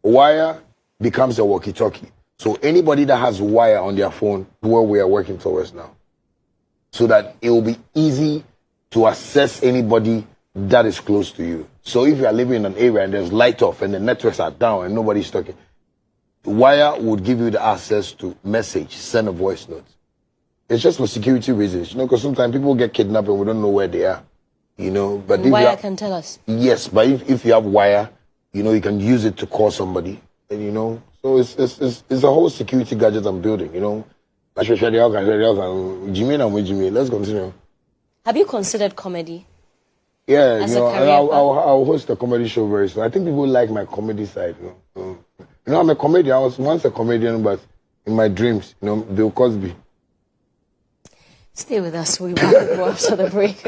WAYA becomes a walkie-talkie. So anybody that has WAYA on their phone, where we are working towards now, so that it will be easy to assess anybody that is close to you. So if you are living in an area and there's light off and the networks are down and nobody's talking, WAYA would give you the access to message, send a voice note. It's just for security reasons, because sometimes people get kidnapped and we don't know where they are, But WAYA can tell us. Yes, but if you have WAYA, you can use it to call somebody, and so it's a whole security gadget I'm building, Let's continue. Have you considered comedy? Yeah, As a career I'll host a comedy show very soon. I think people like my comedy side. I'm a comedian. I was once a comedian, but in my dreams, Bill Cosby. Stay with us. We'll be back after the break.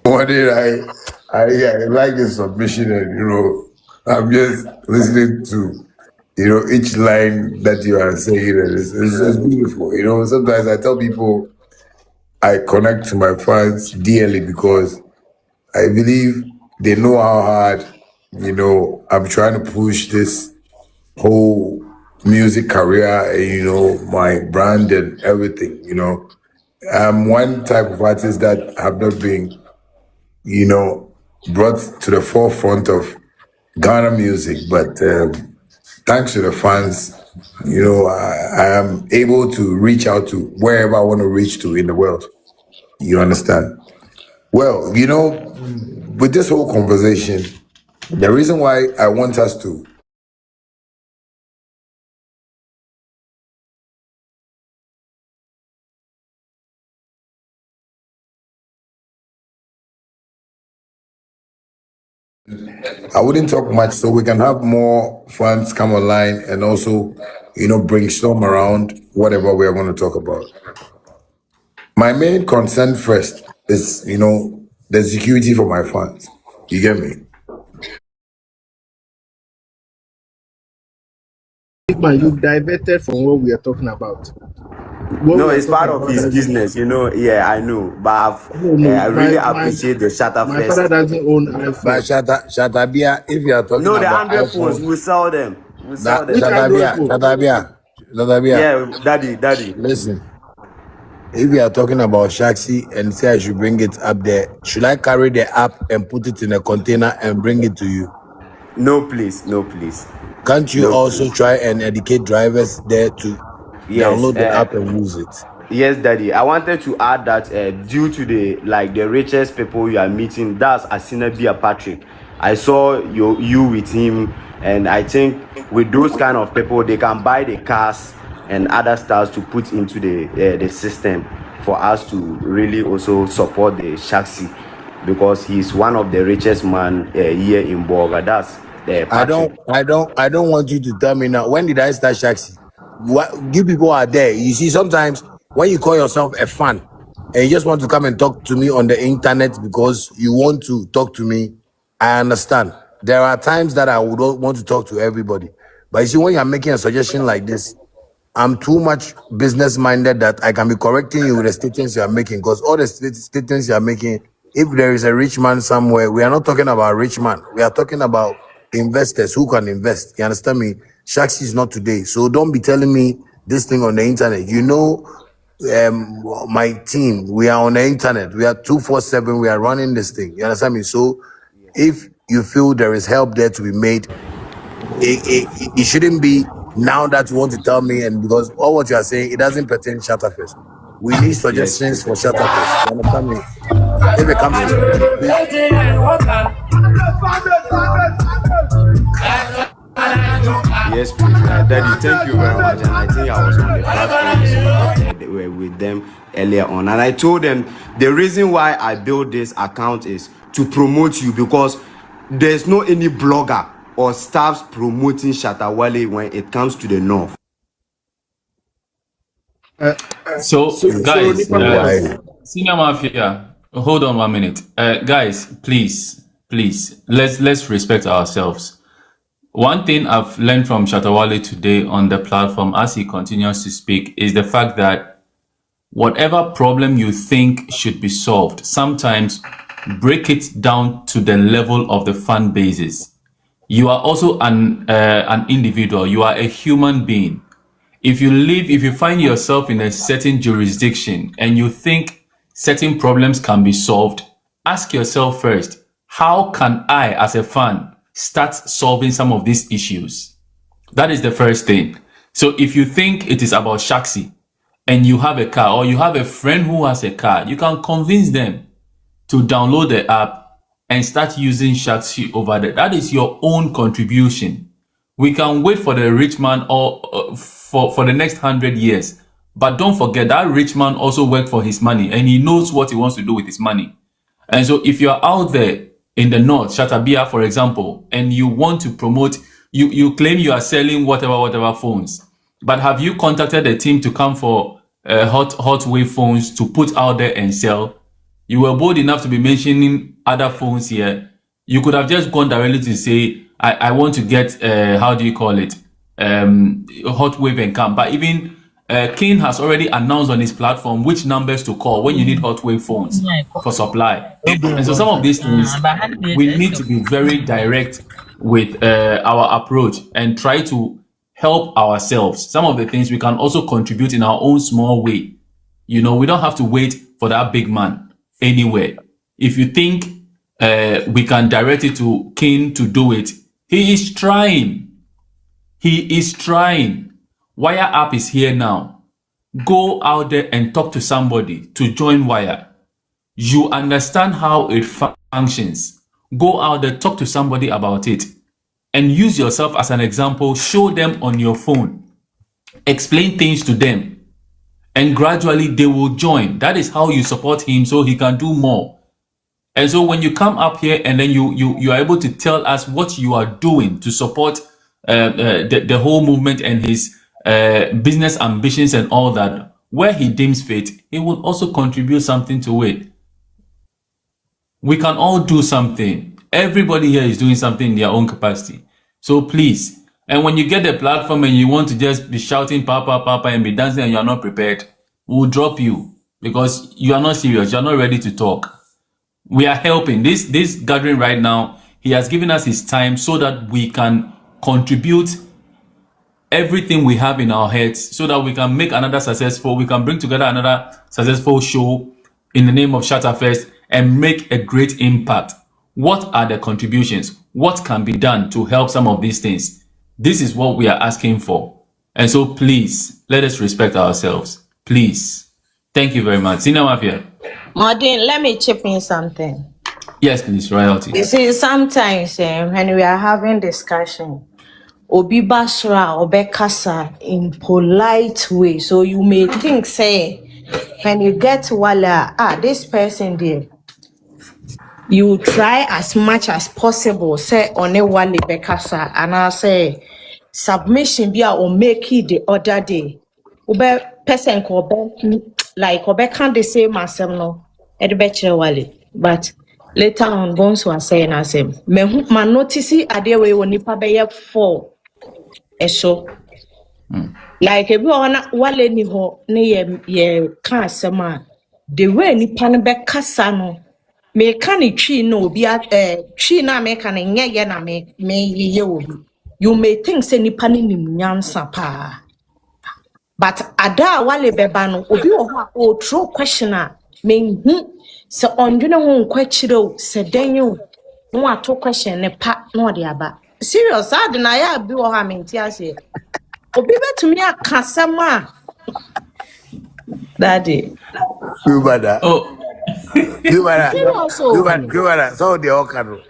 One day I like the submission, and I'm just listening to each line that you are saying, and it's beautiful. Sometimes I tell people I connect to my fans dearly because I believe they know how hard I'm trying to push this whole music career, and my brand and everything. I'm one type of artist that have not been brought to the forefront of Ghana music, but thanks to the fans, I am able to reach out to wherever I want to reach to in the world. You understand? Well, with this whole conversation, the reason why I want us to I wouldn't talk much so we can have more fans come online and also, brainstorm around whatever we are going to talk about. My main concern first is, the security for my fans. You get me? But you've diverted from what we are talking about. What No, we are it's part talking of about his doesn't business, Yeah, I know, but no, I really appreciate the my father ShattaFest. doesn't own But iPhone. Shatabia, if you are talking No, the about 100 phones, iPhone, we sell them. We sell that them. Which Android Shatabia, phone? Shatabia, Yeah, daddy. listen. If you are talking about Shaxi and say I should bring it up there, should I carry the app and put it in a container and bring it to you? No, please, no, please, Can't you no, also please. try and educate drivers there to Yes, download the app and use it? yes, daddy. I wanted to add that due to the richest people you are meeting, that's Asinabia Patrick. I saw you with him, and I think with those kind of people, they can buy the cars and other stuff to put into the system for us to really also support the Shaxi, because he's one of the richest man here in Boga. That's Patrick. I don't want you to tell me now. When did I start Shaxi? What you people are there? You see, sometimes when you call yourself a fan and you just want to come and talk to me on the internet because you want to talk to me, I understand. There are times that I would want to talk to everybody. But you see, when you're making a suggestion like this, I'm too much business minded that I can be correcting you with the statements you are making, because all the statements you are making, if there is a rich man somewhere, we are not talking about a rich man. We are talking about investors who can invest. You understand me? Shaxi is not today. So don't be telling me this thing on the internet. My team, we are on the internet. We are 247. We are running this thing. You understand me? So if you feel there is help there to be made, it shouldn't be now that you want to tell me, and because all what you are saying, it doesn't pertain to ShattaFest. We need Yes, suggestions for please. ShattaFest. You understand me? If it comes to please, Yes, please. Daddy, thank you very much. And I think I was on the platform with them earlier on. And I told them the reason why I built this account is to promote you, because there's no any blogger or staffs promoting Shatta Wale when it comes to the north. So, guys, Senior Mafia, hold on 1 minute. Guys, please, let's respect ourselves. One thing I've learned from Shattawale today on the platform as he continues to speak is the fact that whatever problem you think should be solved, sometimes break it down to the level of the fan bases. You are also an individual. You are a human being. If you find yourself in a certain jurisdiction and you think certain problems can be solved, ask yourself first, how can I, as a fan, start solving some of these issues? That is the first thing. So if you think it is about Shaxi and you have a car, or you have a friend who has a car, you can convince them to download the app and start using Shaxi over there. That is your own contribution. We can wait for the rich man or for the next 100 years. But don't forget that rich man also worked for his money and he knows what he wants to do with his money. And so if you're out there in the north, Shatabia, for example, and you want to promote, you claim you are selling whatever phones. But have you contacted the team to come for hot wave phones to put out there and sell? You were bold enough to be mentioning other phones here. You could have just gone directly to say, I want to get, how do you call it? Hot wave and camp. But even King has already announced on his platform which numbers to call when you need hot wave phones for supply. And so some of these things, we need to be very direct with our approach and try to help ourselves. Some of the things we can also contribute in our own small way. You know, we don't have to wait for that big man anywhere. If you think we can direct it to King to do it, he is trying. He is trying. WAYA app is here now. Go out there and talk to somebody to join WAYA. You understand how it functions. Go out there, talk to somebody about it, and use yourself as an example. Show them on your phone. Explain things to them, and gradually they will join. That is how you support him so he can do more. And so when you come up here and then you are able to tell us what you are doing to support the whole movement and his business ambitions and all that, where he deems fit, he will also contribute something to it. We can all do something. Everybody here is doing something in their own capacity. So please, and when you get the platform and you want to just be shouting papa, papa, and be dancing and you are not prepared, we'll drop you because you are not serious. You are not ready to talk. We are helping. This gathering right now, he has given us his time so that we can contribute everything we have in our heads so that we can make another successful, we can bring together another successful show in the name of ShattaFest and make a great impact. What are the contributions? What can be done to help some of these things? This is what we are asking for. And so please, let us respect ourselves. Please. Thank you very much. Sina Mafia. Modin, let me chip in something. Yes, please, royalty. You see, sometimes when we are having discussion, Obi Basra or Bekasa in polite way. So you may think, say, when you get to Wala, this person there, you try as much as possible, say on a Wale Bekasa, and I say submission be or make it the other day. Ube person ko like Obe can't the same as no, Wale. But later on, Bones was saying as him, my notice adewe when nipa be 4. So like if you wanna Wale ni ho ye can't sama the way nipa no be kasa no. Me can tree no be at tree na me can nye na me ye obi. You may think say nipa ni nyansa pa. But ada Wale beba no obi o throw questioner me se ondwene ho nkwachire se denyo no ato question ne pa no de aba. Serious ad na ya bi wo ha me ntiase. Obi betumi akasama daddy. You better. Oh, You better. Serious You better. So the okado.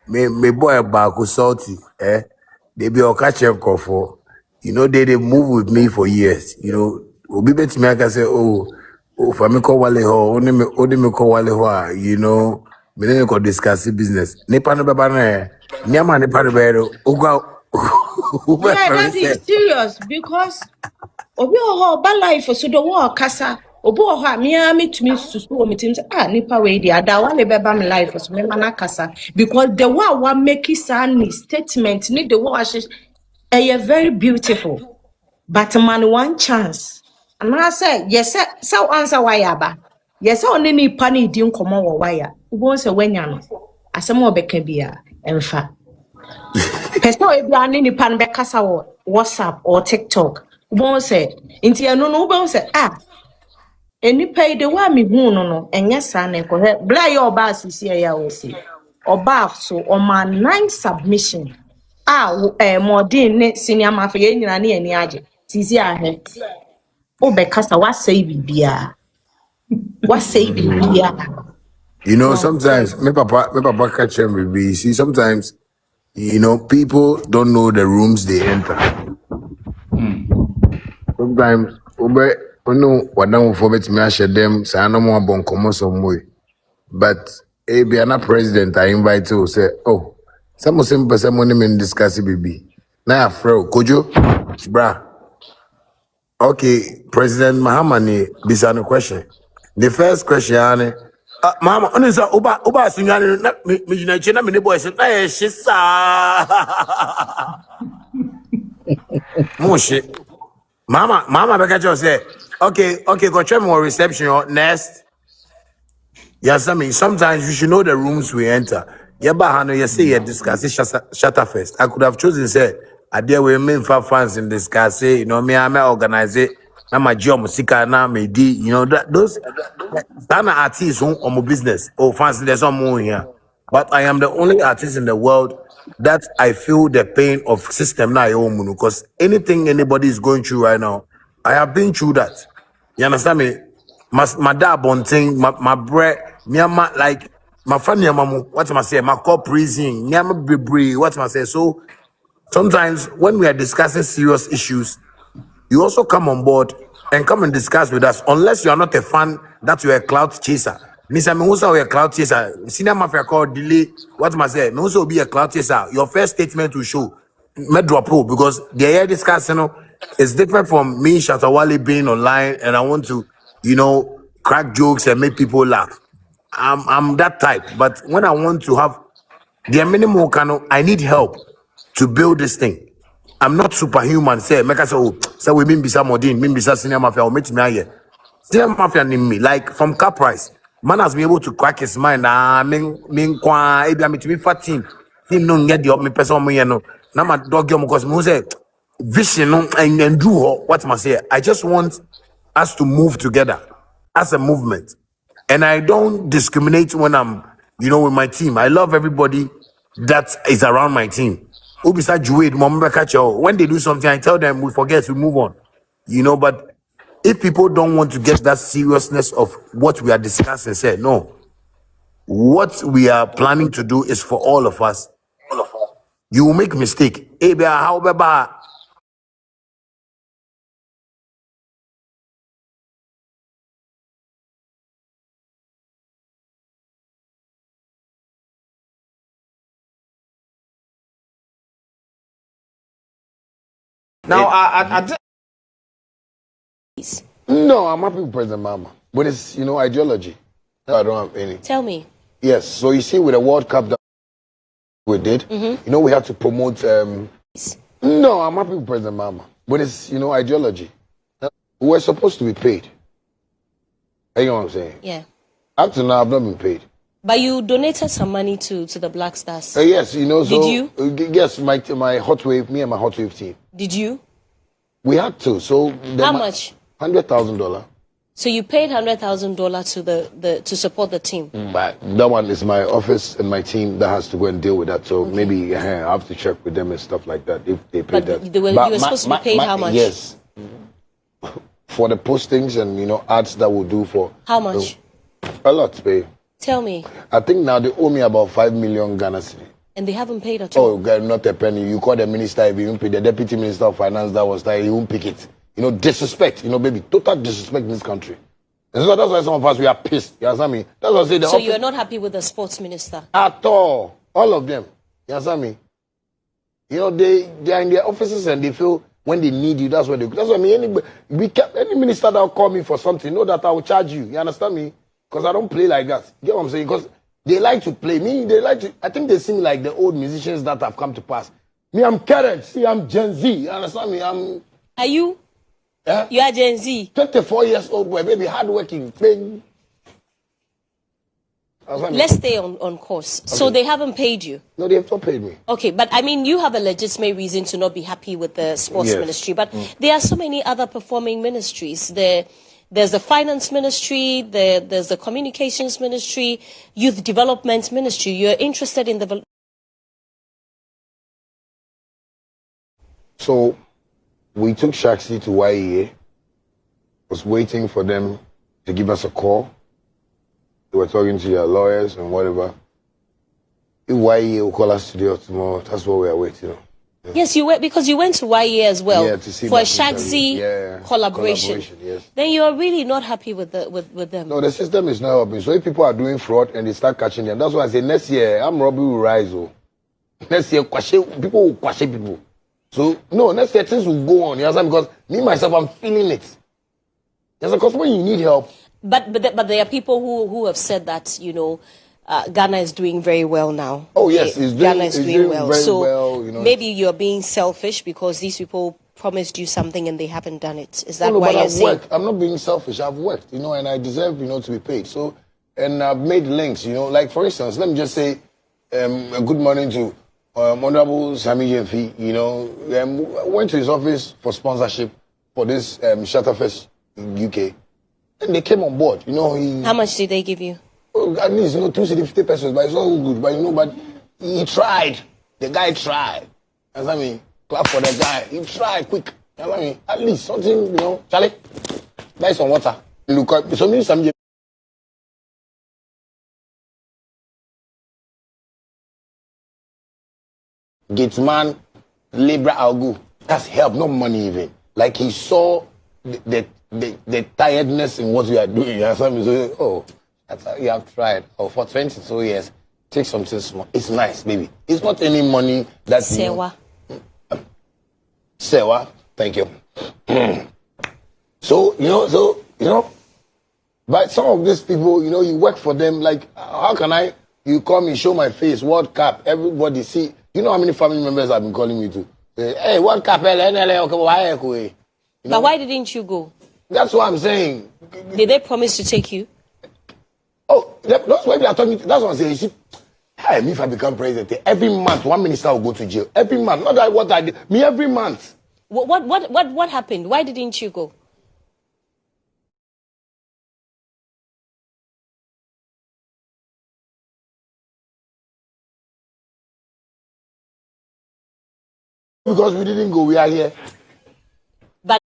Me boy back salty. They be okache for. You know they move with me for years. You know, obi bet me I can say for me call Wale ho only me call Wale ho. You know, me then go discuss business. Nipa no baba na nyama nipa no bero. Uga. Yeah, that is serious because obi oho ba life so the war kasa obi oho me to me susu o metim nipa we dey ada Wale beba me life so me mana kasa because the one make it statement need the war very beautiful but man one chance and I say yes so answer why aba yes only nipa ni di nkomo wo waya ubo say wanya no asem obeka bia emfa person we bia ni nipa no bekasa wo WhatsApp or TikTok ubo say inti eno no ubo say enipa de wa me hu no enye sa na ko bla ye oba asisi ya wo si oba so o man 9 submission modin ne senior mafia ye nyina ne ani age tisi ahe obekasa wa say bibia You know, sometimes my papa catch him be. See, sometimes you know people don't know the rooms they enter. Sometimes what now for me to share them. Say I no more bon come some way. But be an president I invite you say some person money men discuss baby. Now fro kojo bra. Okay, President Mahamani, this is a question. The first question, Mama, onisa uba sunyani na me jina chena me ne boy say na ye shisa. Mo shit. Mama beka just say, okay, go check more reception next. Yes, I mean, sometimes you should know the rooms we enter. Yeah, but Hano, you say you discuss Shattafest. I could have chosen say, I deal with me for fans in discuss it, you know, me, I may organize it. Now my job, musica, now me di, you know, that those Ghana artists on my business. Oh, fans, there's some more here. But I am the only artist in the world that I feel the pain of system now, because anything anybody is going through right now, I have been through that. You understand me? My dad bunting, my bread, like my family, what am I say? My core prison, what am I say? So sometimes when we are discussing serious issues, you also come on board and come and discuss with us, unless you are not a fan that you are a cloud chaser. Mr. Mehusa, we are a cloud chaser. Senior mafia called delay. What am I say? Mehusa will be a cloud chaser. Your first statement will show me drop pro because the air discussion, is different from me, Shatta Wale, being online and I want to, crack jokes and make people laugh. I'm that type. But when I want to have the minimum I need help to build this thing. I'm not superhuman. Say, make us say we mean bisa modin, mean bisa senior mafia, or meet me here. Senior mafia name me like from car price. Man has been able to crack his mind. Kwa ebi me to be fat team. Team no get the up me person mo no. Na my dog yo because mo say vision no and do what must say. I just want us to move together as a movement. And I don't discriminate when I'm, with my team. I love everybody that is around my team. Ubisa GHOne, when they do something, I tell them we forget, we move on. But if people don't want to get that seriousness of what we are discussing, say no. What we are planning to do is for all of us. You will make mistake. Now, I No, I'm happy with President Mama. But it's, ideology. I don't have any. Tell me. Yes, so you see with the World Cup that we did, we had to promote... No, I'm happy with President Mama. But it's, ideology. We were supposed to be paid. You know what I'm saying? Yeah. Up to now, I've not been paid. But you donated some money to the Black Stars. Yes, so... Did you? Yes, my Hot Wave, me and my Hot Wave team. Did you? We had to, so... How much? $100,000. So you paid $100,000 to support the team. But that one is my office and my team that has to go and deal with that. So maybe I have to check with them and stuff like that if they pay that. You were supposed to be paid how much? Yes, for the postings and ads that we'll do for. How much? A lot, pay. Tell me. I think now they owe me about 5 million Ghana cedi. And they haven't paid at all. Oh, God, not a penny. You call the minister, if you won't pay the deputy minister of finance that was there, he won't pick it. Disrespect, baby, total disrespect in this country. And so that's why some of us, we are pissed. You understand me? That's what I say. So you're not happy with the sports minister? At all. All of them. You understand me? They are in their offices and they feel when they need you, that's what I mean. Any minister that will call me for something, know that I will charge you. You understand me? Because I don't play like that. You get what I'm saying? Because they like to play. I think they seem like the old musicians that have come to pass. Me, I'm current. See, I'm Gen Z. You understand me? Are you? Yeah? You are Gen Z. 24 years old boy, baby, hardworking, playing. Let's stay on course. Okay. So they haven't paid you? No, they have not paid me. Okay, but I mean, you have a legitimate reason to not be happy with the sports ministry, but there are so many other performing ministries. There's the finance ministry, there's the communications ministry, youth development ministry. You're interested in the... So... we took Shaxi to WAYA, was waiting for them to give us a call. They were talking to their lawyers and whatever. If WAYA will call us today or tomorrow, that's what we are waiting on. Yeah. Yes, you went because you went to WAYA as well, to see for a Shaxi collaboration. Yes. Then you are really not happy with them. No, the system is not helping. So if people are doing fraud and they start catching them, that's why I say next year, robbery will rise. Next year, people will question people. So, no, next year things will go on, you understand? Because me, myself, I'm feeling it. Yes, because when you need help... But there are people who have said that, Ghana is doing very well now. Oh yes, Ghana is doing well. very So well. maybe you're being selfish because these people promised you something and they haven't done it. Is that No, why but you're I've saying? worked. I'm not being selfish. I've worked, and I deserve, to be paid. So, and I've made links, like for instance, let me just say, a good morning to Honorable Sami Jenfi. Went to his office for sponsorship for this ShattaFest in UK, and they came on board. How much did they give you? At least 250 pesos, but it's all good. But he tried. The guy tried. That's what I mean. Clap for the guy. He tried quick. That's what I mean. At least something, Charlie. Buy some water. Look up. So many some Gateman, Libra Algo. That's help, not money even. Like he saw the tiredness in what you are doing. And so, that's how you have tried. Oh, for 22 years, take something small. It's nice, baby. It's not any money that Sewa. Sewa, thank you. So, but some of these people, you work for them, like, how can you call me, show my face, World Cup, everybody see, how many family members have been calling me to? Hey, World Cup, okay, But why didn't you go? That's what I'm saying. Did they promise to take you? Oh, that's why we are talking. That's what I'm saying. You see, if I become president, every month one minister will go to jail. Every month, not that what I did. Me every month. What happened? Why didn't you go? Because we didn't go. We are here. But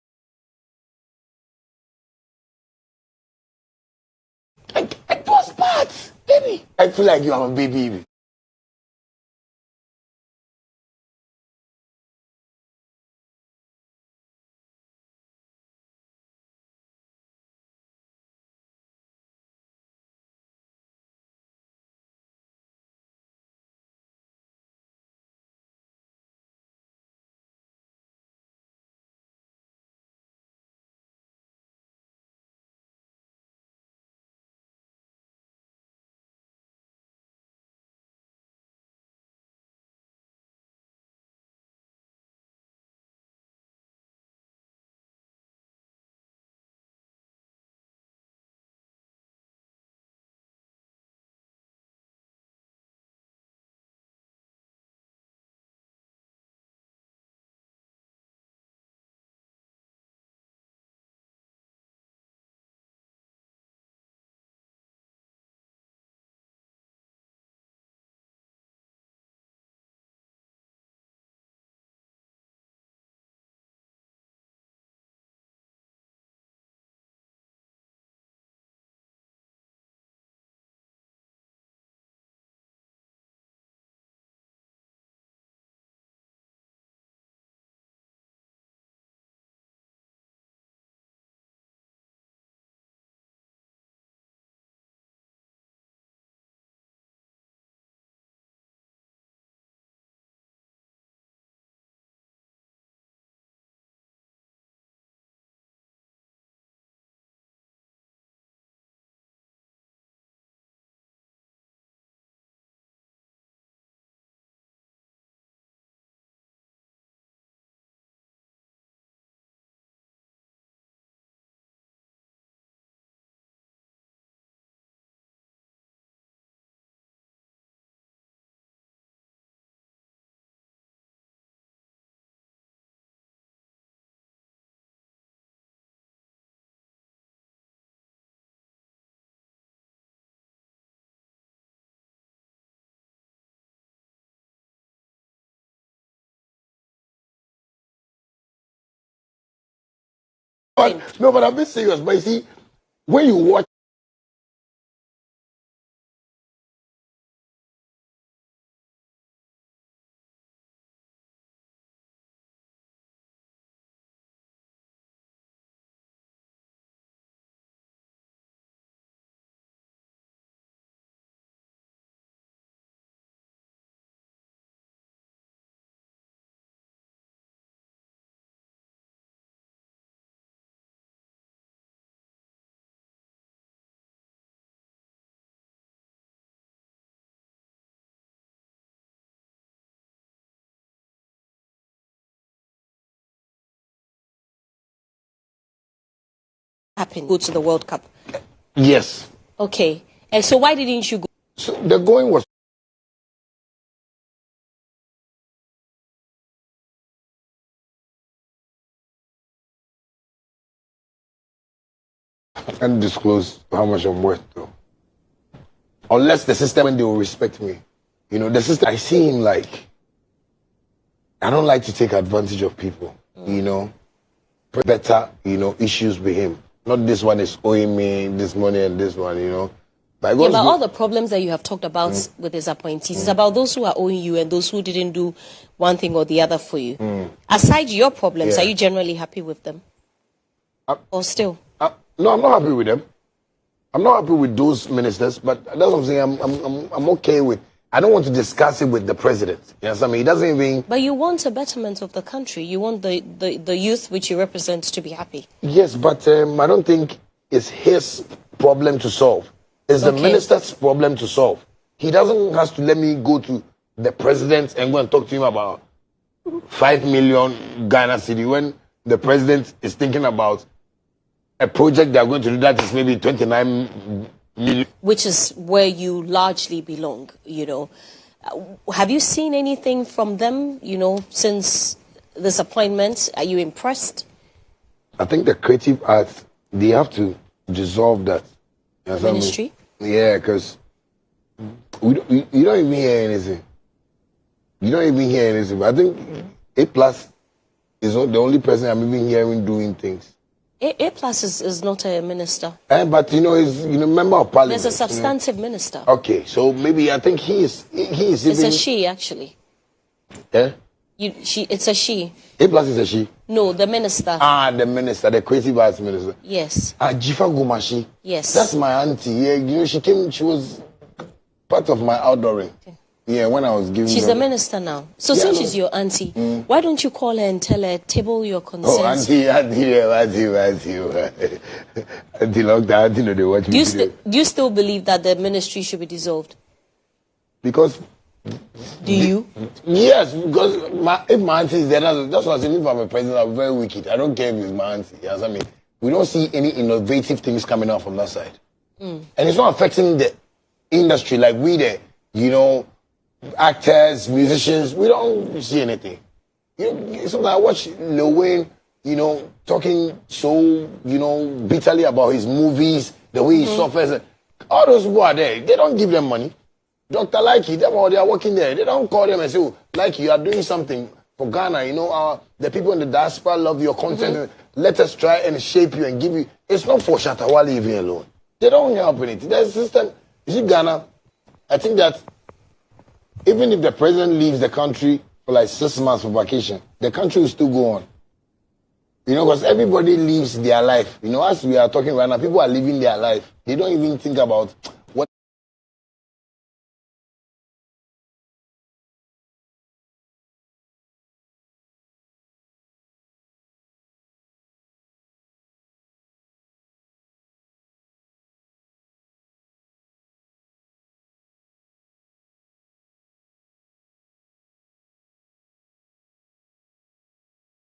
It was bad, baby. I feel like you are a baby. But I'm being serious. But you see, when you watch. happen, go to the World Cup? Yes. Okay. And so why didn't you go? So the going was. I can't disclose how much I'm worth, though. Unless the system and they will respect me. You know, the system, I see him like, I don't like to take advantage of people, you know. Better, you know, issues with him. Not this one is owing me this money and this one, you know. But all the problems that you have talked about with his appointees, it's about those who are owing you and those who didn't do one thing or the other for you. Aside your problems, are you generally happy with them? Or still? No, I'm not happy with them. I'm not happy with those ministers, but that's what I'm saying. I'm okay with. I don't want to discuss it with the president. You know what I mean? He doesn't even. But you want a betterment of the country. You want the youth which you represent to be happy. Yes, but I don't think it's his problem to solve. It's the minister's problem to solve. He doesn't have to let me go to the president and go and talk to him about 5 million Ghana cedi when the president is thinking about a project they are going to do that is maybe 29 million. Which is where you largely belong, you know. Have you seen anything from them, you know, since this appointment? Are you impressed? I think the creative arts, they have to dissolve that. You know what I mean? Ministry? Yeah, because you don't even hear anything. You don't even hear anything. But I think A+ is the only person I'm even hearing doing things. A+ is not a minister. But you know, he's member of parliament. There's a substantive minister. Okay, so maybe I think he is It's even. a she, actually. Yeah. It's a she. A+ is a she. No, the minister. The minister, the creative arts minister. Yes. Jifa Gumashi. Yes. That's my auntie. Yeah, you know, she was part of my outdooring. Okay. Yeah, when I was giving. She's a minister now. So since she's your auntie, why don't you call her and tell her, table your concerns? Oh, auntie, long time, auntie, no, they watch me. Do you still believe that the ministry should be dissolved? Because. Do you? Yes, because if my auntie is there, that's what I say. If I'm a president, I'm very wicked. I don't care if it's my auntie. You know what I mean? We don't see any innovative things coming out from that side. And it's not affecting the industry like we there. You know, actors, musicians, we don't see anything. You know, sometimes I watch Lil Wayne, you know, talking so, you know, bitterly about his movies, the way he suffers. All those people are there. They don't give them money. Dr. Likey, them all they are working there. They don't call them and say, oh, Likey, you are doing something for Ghana. You know, the people in the diaspora love your content. Let us try and shape you and give you. It's not for Shatta Wale even alone. They don't help in it. There's a system. You see, Ghana, I think that even if the president leaves the country for like 6 months for vacation, the country will still go on. You know, because everybody lives their life. You know, as we are talking right now, people are living their life. They don't even think about what.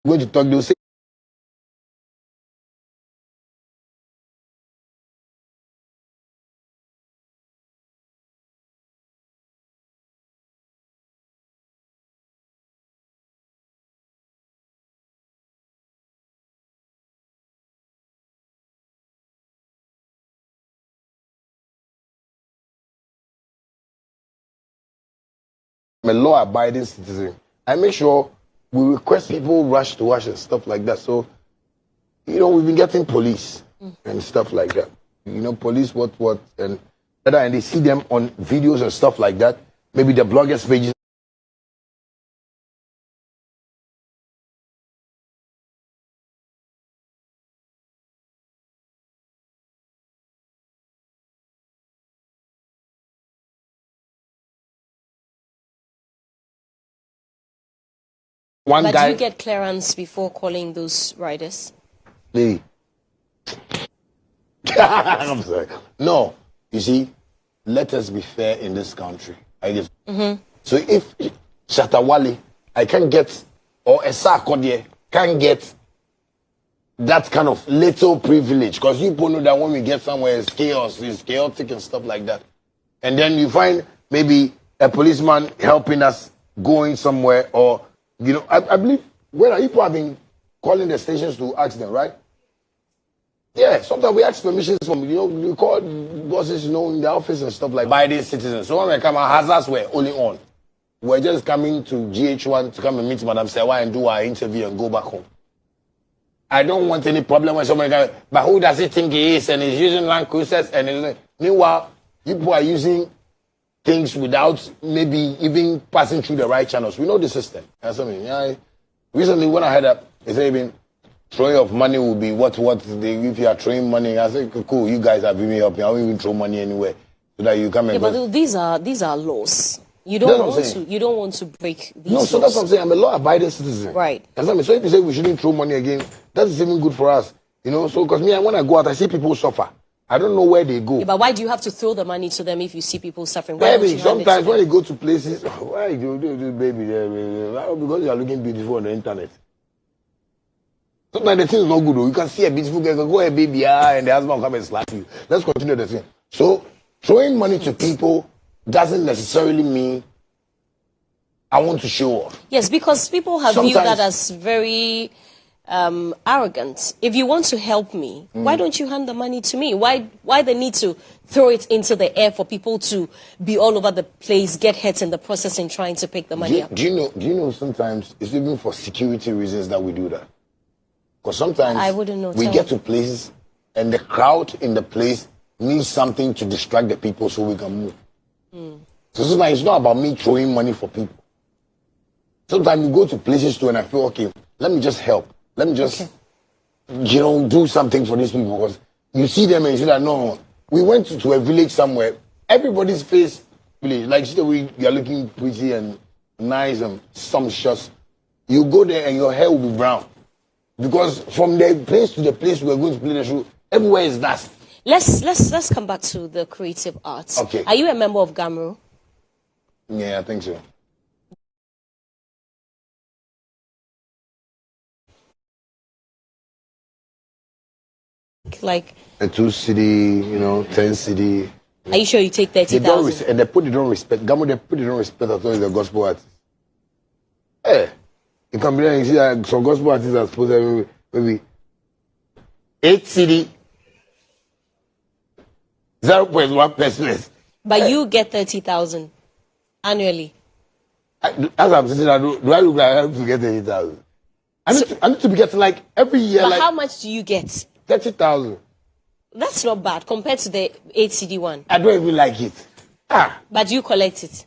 Going to talk, they'll say. I'm a law-abiding citizen. I make sure we request people rush to wash and stuff like that. So, you know, we've been getting police and stuff like that. You know, police, what, and they see them on videos and stuff like that. Maybe the bloggers' pages. But do you get clearance before calling those riders? Hey. I'm sorry. No, you see, let us be fair in this country. I guess. So if Shatta Wale, I can get, or a Sarkodie can get that kind of little privilege. Because you people know that when we get somewhere, it's chaos, it's chaotic and stuff like that. And then you find maybe a policeman helping us going somewhere, or, you know, I believe, where people have been calling the stations to ask them, right? Yeah, sometimes we ask permissions from, you know, we call bosses, you know, in the office and stuff like by these citizens. So when we come, our hazards were only on. We're just coming to GHOne to come and meet Madam Sewa and do our interview and go back home. I don't want any problem when somebody comes, but who does he think he is? And he's using land cruisers, and meanwhile, people are using things without maybe even passing through the right channels. We know the system. That's something. Yeah, recently, when I heard that, they say even throwing of money will be if you are throwing money. I said, cool, you guys have been helping. I won't even throw money anywhere so that you come and. Yeah, but these are laws. You don't want to break these laws. So that's what I'm saying. I'm a law-abiding citizen. Right. That's what I mean. So if you say we shouldn't throw money again, that's even good for us. You know, so because when I go out, I see people suffer. I don't know where they go. Yeah, but why do you have to throw the money to them if you see people suffering? Why Baby, sometimes when you go to places, why you do this, baby? Because you are looking beautiful on the internet. Sometimes the thing is not good though. You can see a beautiful girl, go a baby, and the husband will come and slap you. Let's continue the thing. So throwing money to people doesn't necessarily mean I want to show off. Yes, because people have viewed that as very arrogant. If you want to help me, why don't you hand the money to me? Why the need to throw it into the air for people to be all over the place, get hurt in the process in trying to pick the money up? Do you know sometimes it's even for security reasons that we do that? Because sometimes I wouldn't know. We get to places and the crowd in the place needs something to distract the people so we can move. So sometimes it's not about me throwing money for people. Sometimes you go to places too and I feel, okay, let me just help. Let me just, you know, do something for these people. Because you see them and you say that, no, we went to a village somewhere. Everybody's face, village, like you're looking pretty and nice and some shots. You go there and your hair will be brown. Because from the place to the place we're going to play the show, everywhere is dust. Let's come back to the creative arts. Okay. Are you a member of GHOne? Yeah, I think so. Like a 2 city, you know, 10 city. Are you sure you take 30,000? And they don't respect. GHOne, they don't respect at all the gospel artists. Hey, you can be there and see that some gospel artists are supposed to maybe 8 city, 0.1%. But you get 30,000 annually. As I'm sitting there, do I look like I have to get 30,000? I need to be getting like every year. But like, how much do you get? 30,000. That's not bad compared to the 8 CD one. I don't even like it. But you collect it.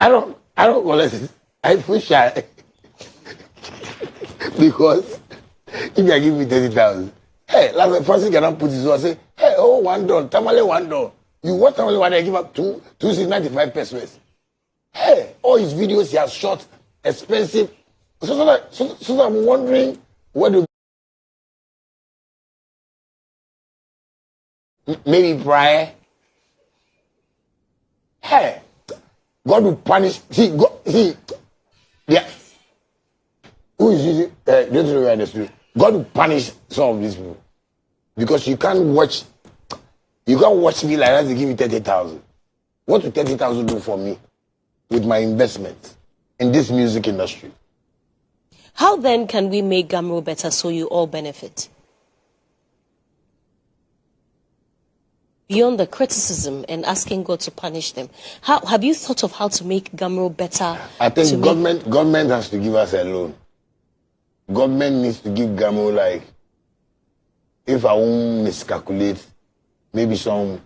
I don't collect it. I feel shy. Because if you give me 30,000, hey, like the person cannot put his on say, hey, oh, $1, tamale $1. You want tamale $1, I give up 295 pesos. Hey, all his videos he has shot, expensive. So I'm wondering what do maybe prior. Hey, God will punish. Yeah. Who is using? God will punish some of these people because you can't watch me like that. They give me 30,000. What will 30,000 do for me with my investment in this music industry? How then can we make GHOne better so you all benefit? Beyond the criticism and asking God to punish them, how have you thought of how to make GHOne better? I think government has to give us a loan. Government needs to give GHOne, like, if I won't miscalculate, maybe some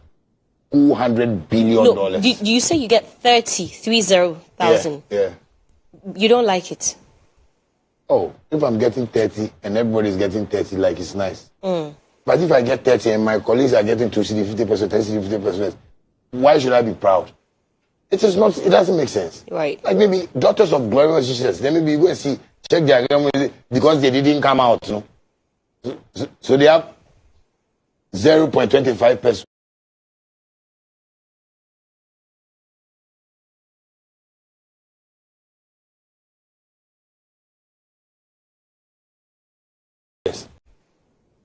$200 billion. No, do you say you get 30,000? Yeah. You don't like it? Oh, if I'm getting 30 and everybody's getting 30, like, it's nice. But if I get 30 and my colleagues are getting 2 CD 50%, 10 CD 50%, why should I be proud? It is not. It doesn't make sense. Right. Like maybe daughters of glorious Jesus, then maybe go and see, check their agreement because they didn't come out. No? So they have 0.25%.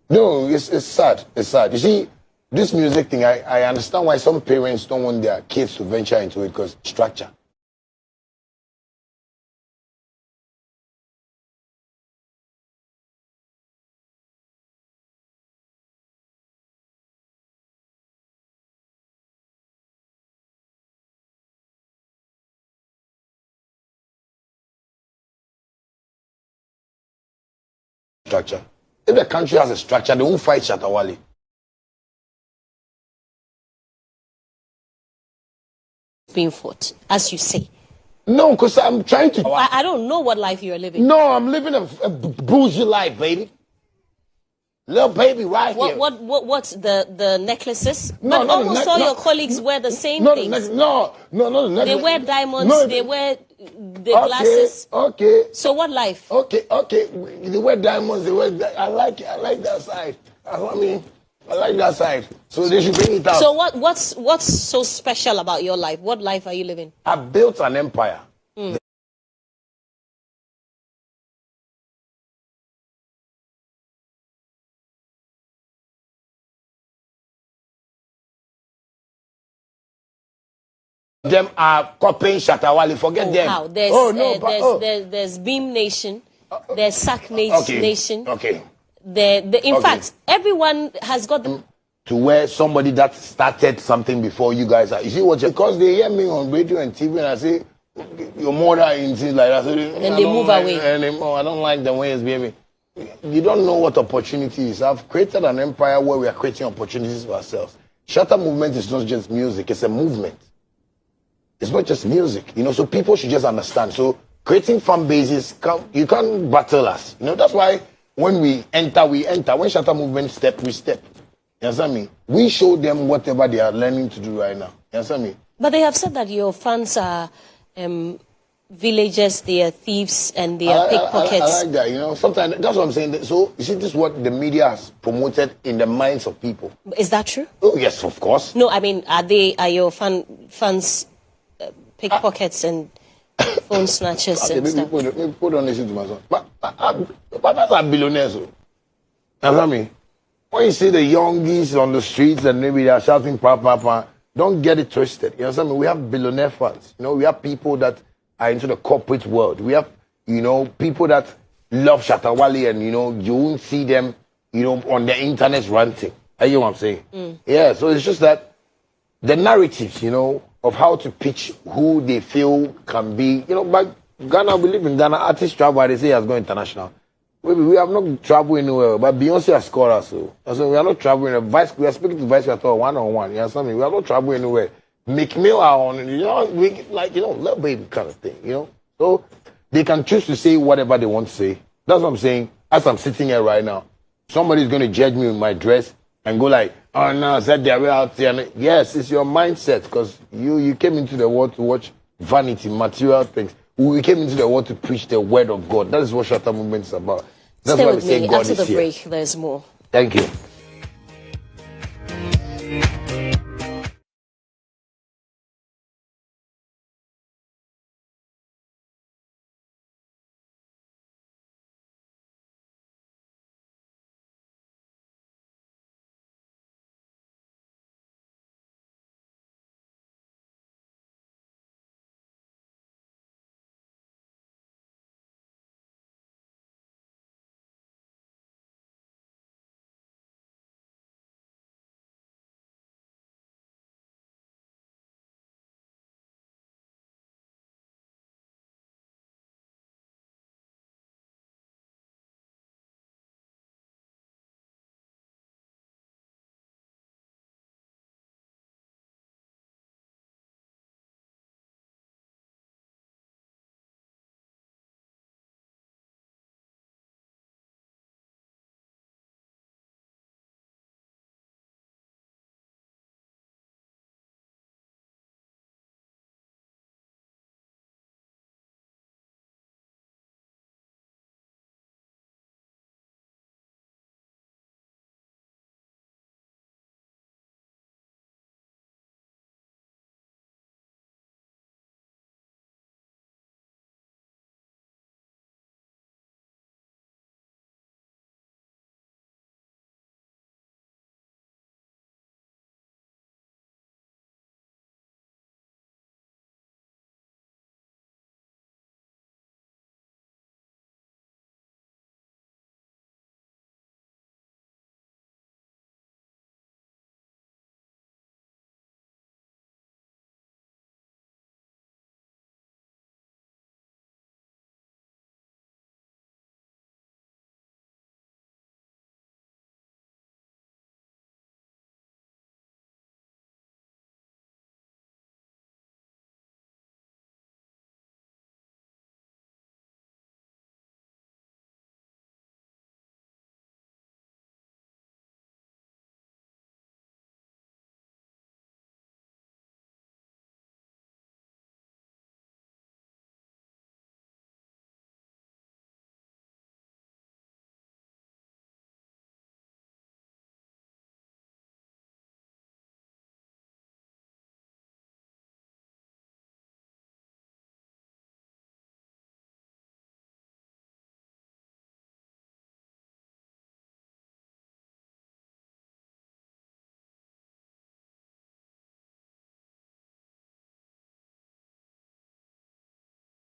No, it's sad. It's sad. You see, this music thing, I understand why some parents don't want their kids to venture into it because structure. Structure. If the country has a structure, they won't fight Shatta Wale. Being fought, as you say. No, because I'm trying to. I don't know what life you're living. No, I'm living a bougie life, baby. Little baby, right here. What's the necklaces? No, but almost all your colleagues wear the same things. No, They wear diamonds. They wear the glasses. Okay. So what life? Okay. They wear diamonds. I like it. I like that side. I like that side. So they should bring it out. So what's so special about your life? What life are you living? I built an empire. Them are copying Shatta Wale. Forget them. How? There's Beam Nation. There's Sack Nation. Okay. In fact, everyone has got the... To where somebody that started something before you guys are. You see what? Because they hear me on radio and TV and I say, your mother and things like that. So and they move away. Anymore. I don't like the way it's behaving. You don't know what opportunity is. I've created an empire where we are creating opportunities for ourselves. Shatta movement is not just music. It's a movement. It's not just music, so people should just understand. So creating fan bases, you can't battle us. That's why when we enter, we enter. When Shatta movement step, we step. You understand me? We show them whatever they are learning to do right now. You understand me? But they have said that your fans are villagers, they are thieves, and they are pickpockets. I like that, Sometimes, that's what I'm saying. So, you see, this is what the media has promoted in the minds of people. Is that true? Oh, yes, of course. No, I mean, are your fans pickpockets and phone snatchers and stuff? Maybe don't listen to my son. But that's a billionaire, so. You understand me? When you see the youngies on the streets and maybe they are shouting, pa, don't get it twisted. You understand me? We have billionaire fans. We have people that are into the corporate world. We have, people that love Shatta Wale and, you won't see them, on the internet ranting. You know what I'm saying? Yeah, so it's just that the narratives, of how to pitch who they feel can be, but Ghana, we live in Ghana, artists travel, they say he has gone international. Maybe we have not traveled anywhere, but Beyonce has scored us. So we are not traveling. We are speaking to Vice Chateau one-on-one. You know something? We are not traveling anywhere. Make Mill are on, little baby kind of thing, So they can choose to say whatever they want to say. That's what I'm saying. As I'm sitting here right now, somebody's going to judge me with my dress and go like, oh no, I said they're out there. Yes, it's your mindset because you came into the world to watch vanity, material things. We came into the world to preach the word of God. That is what Shatta movement is about. That's Stay why with we say me. God After is the here. break, there's more. Thank you.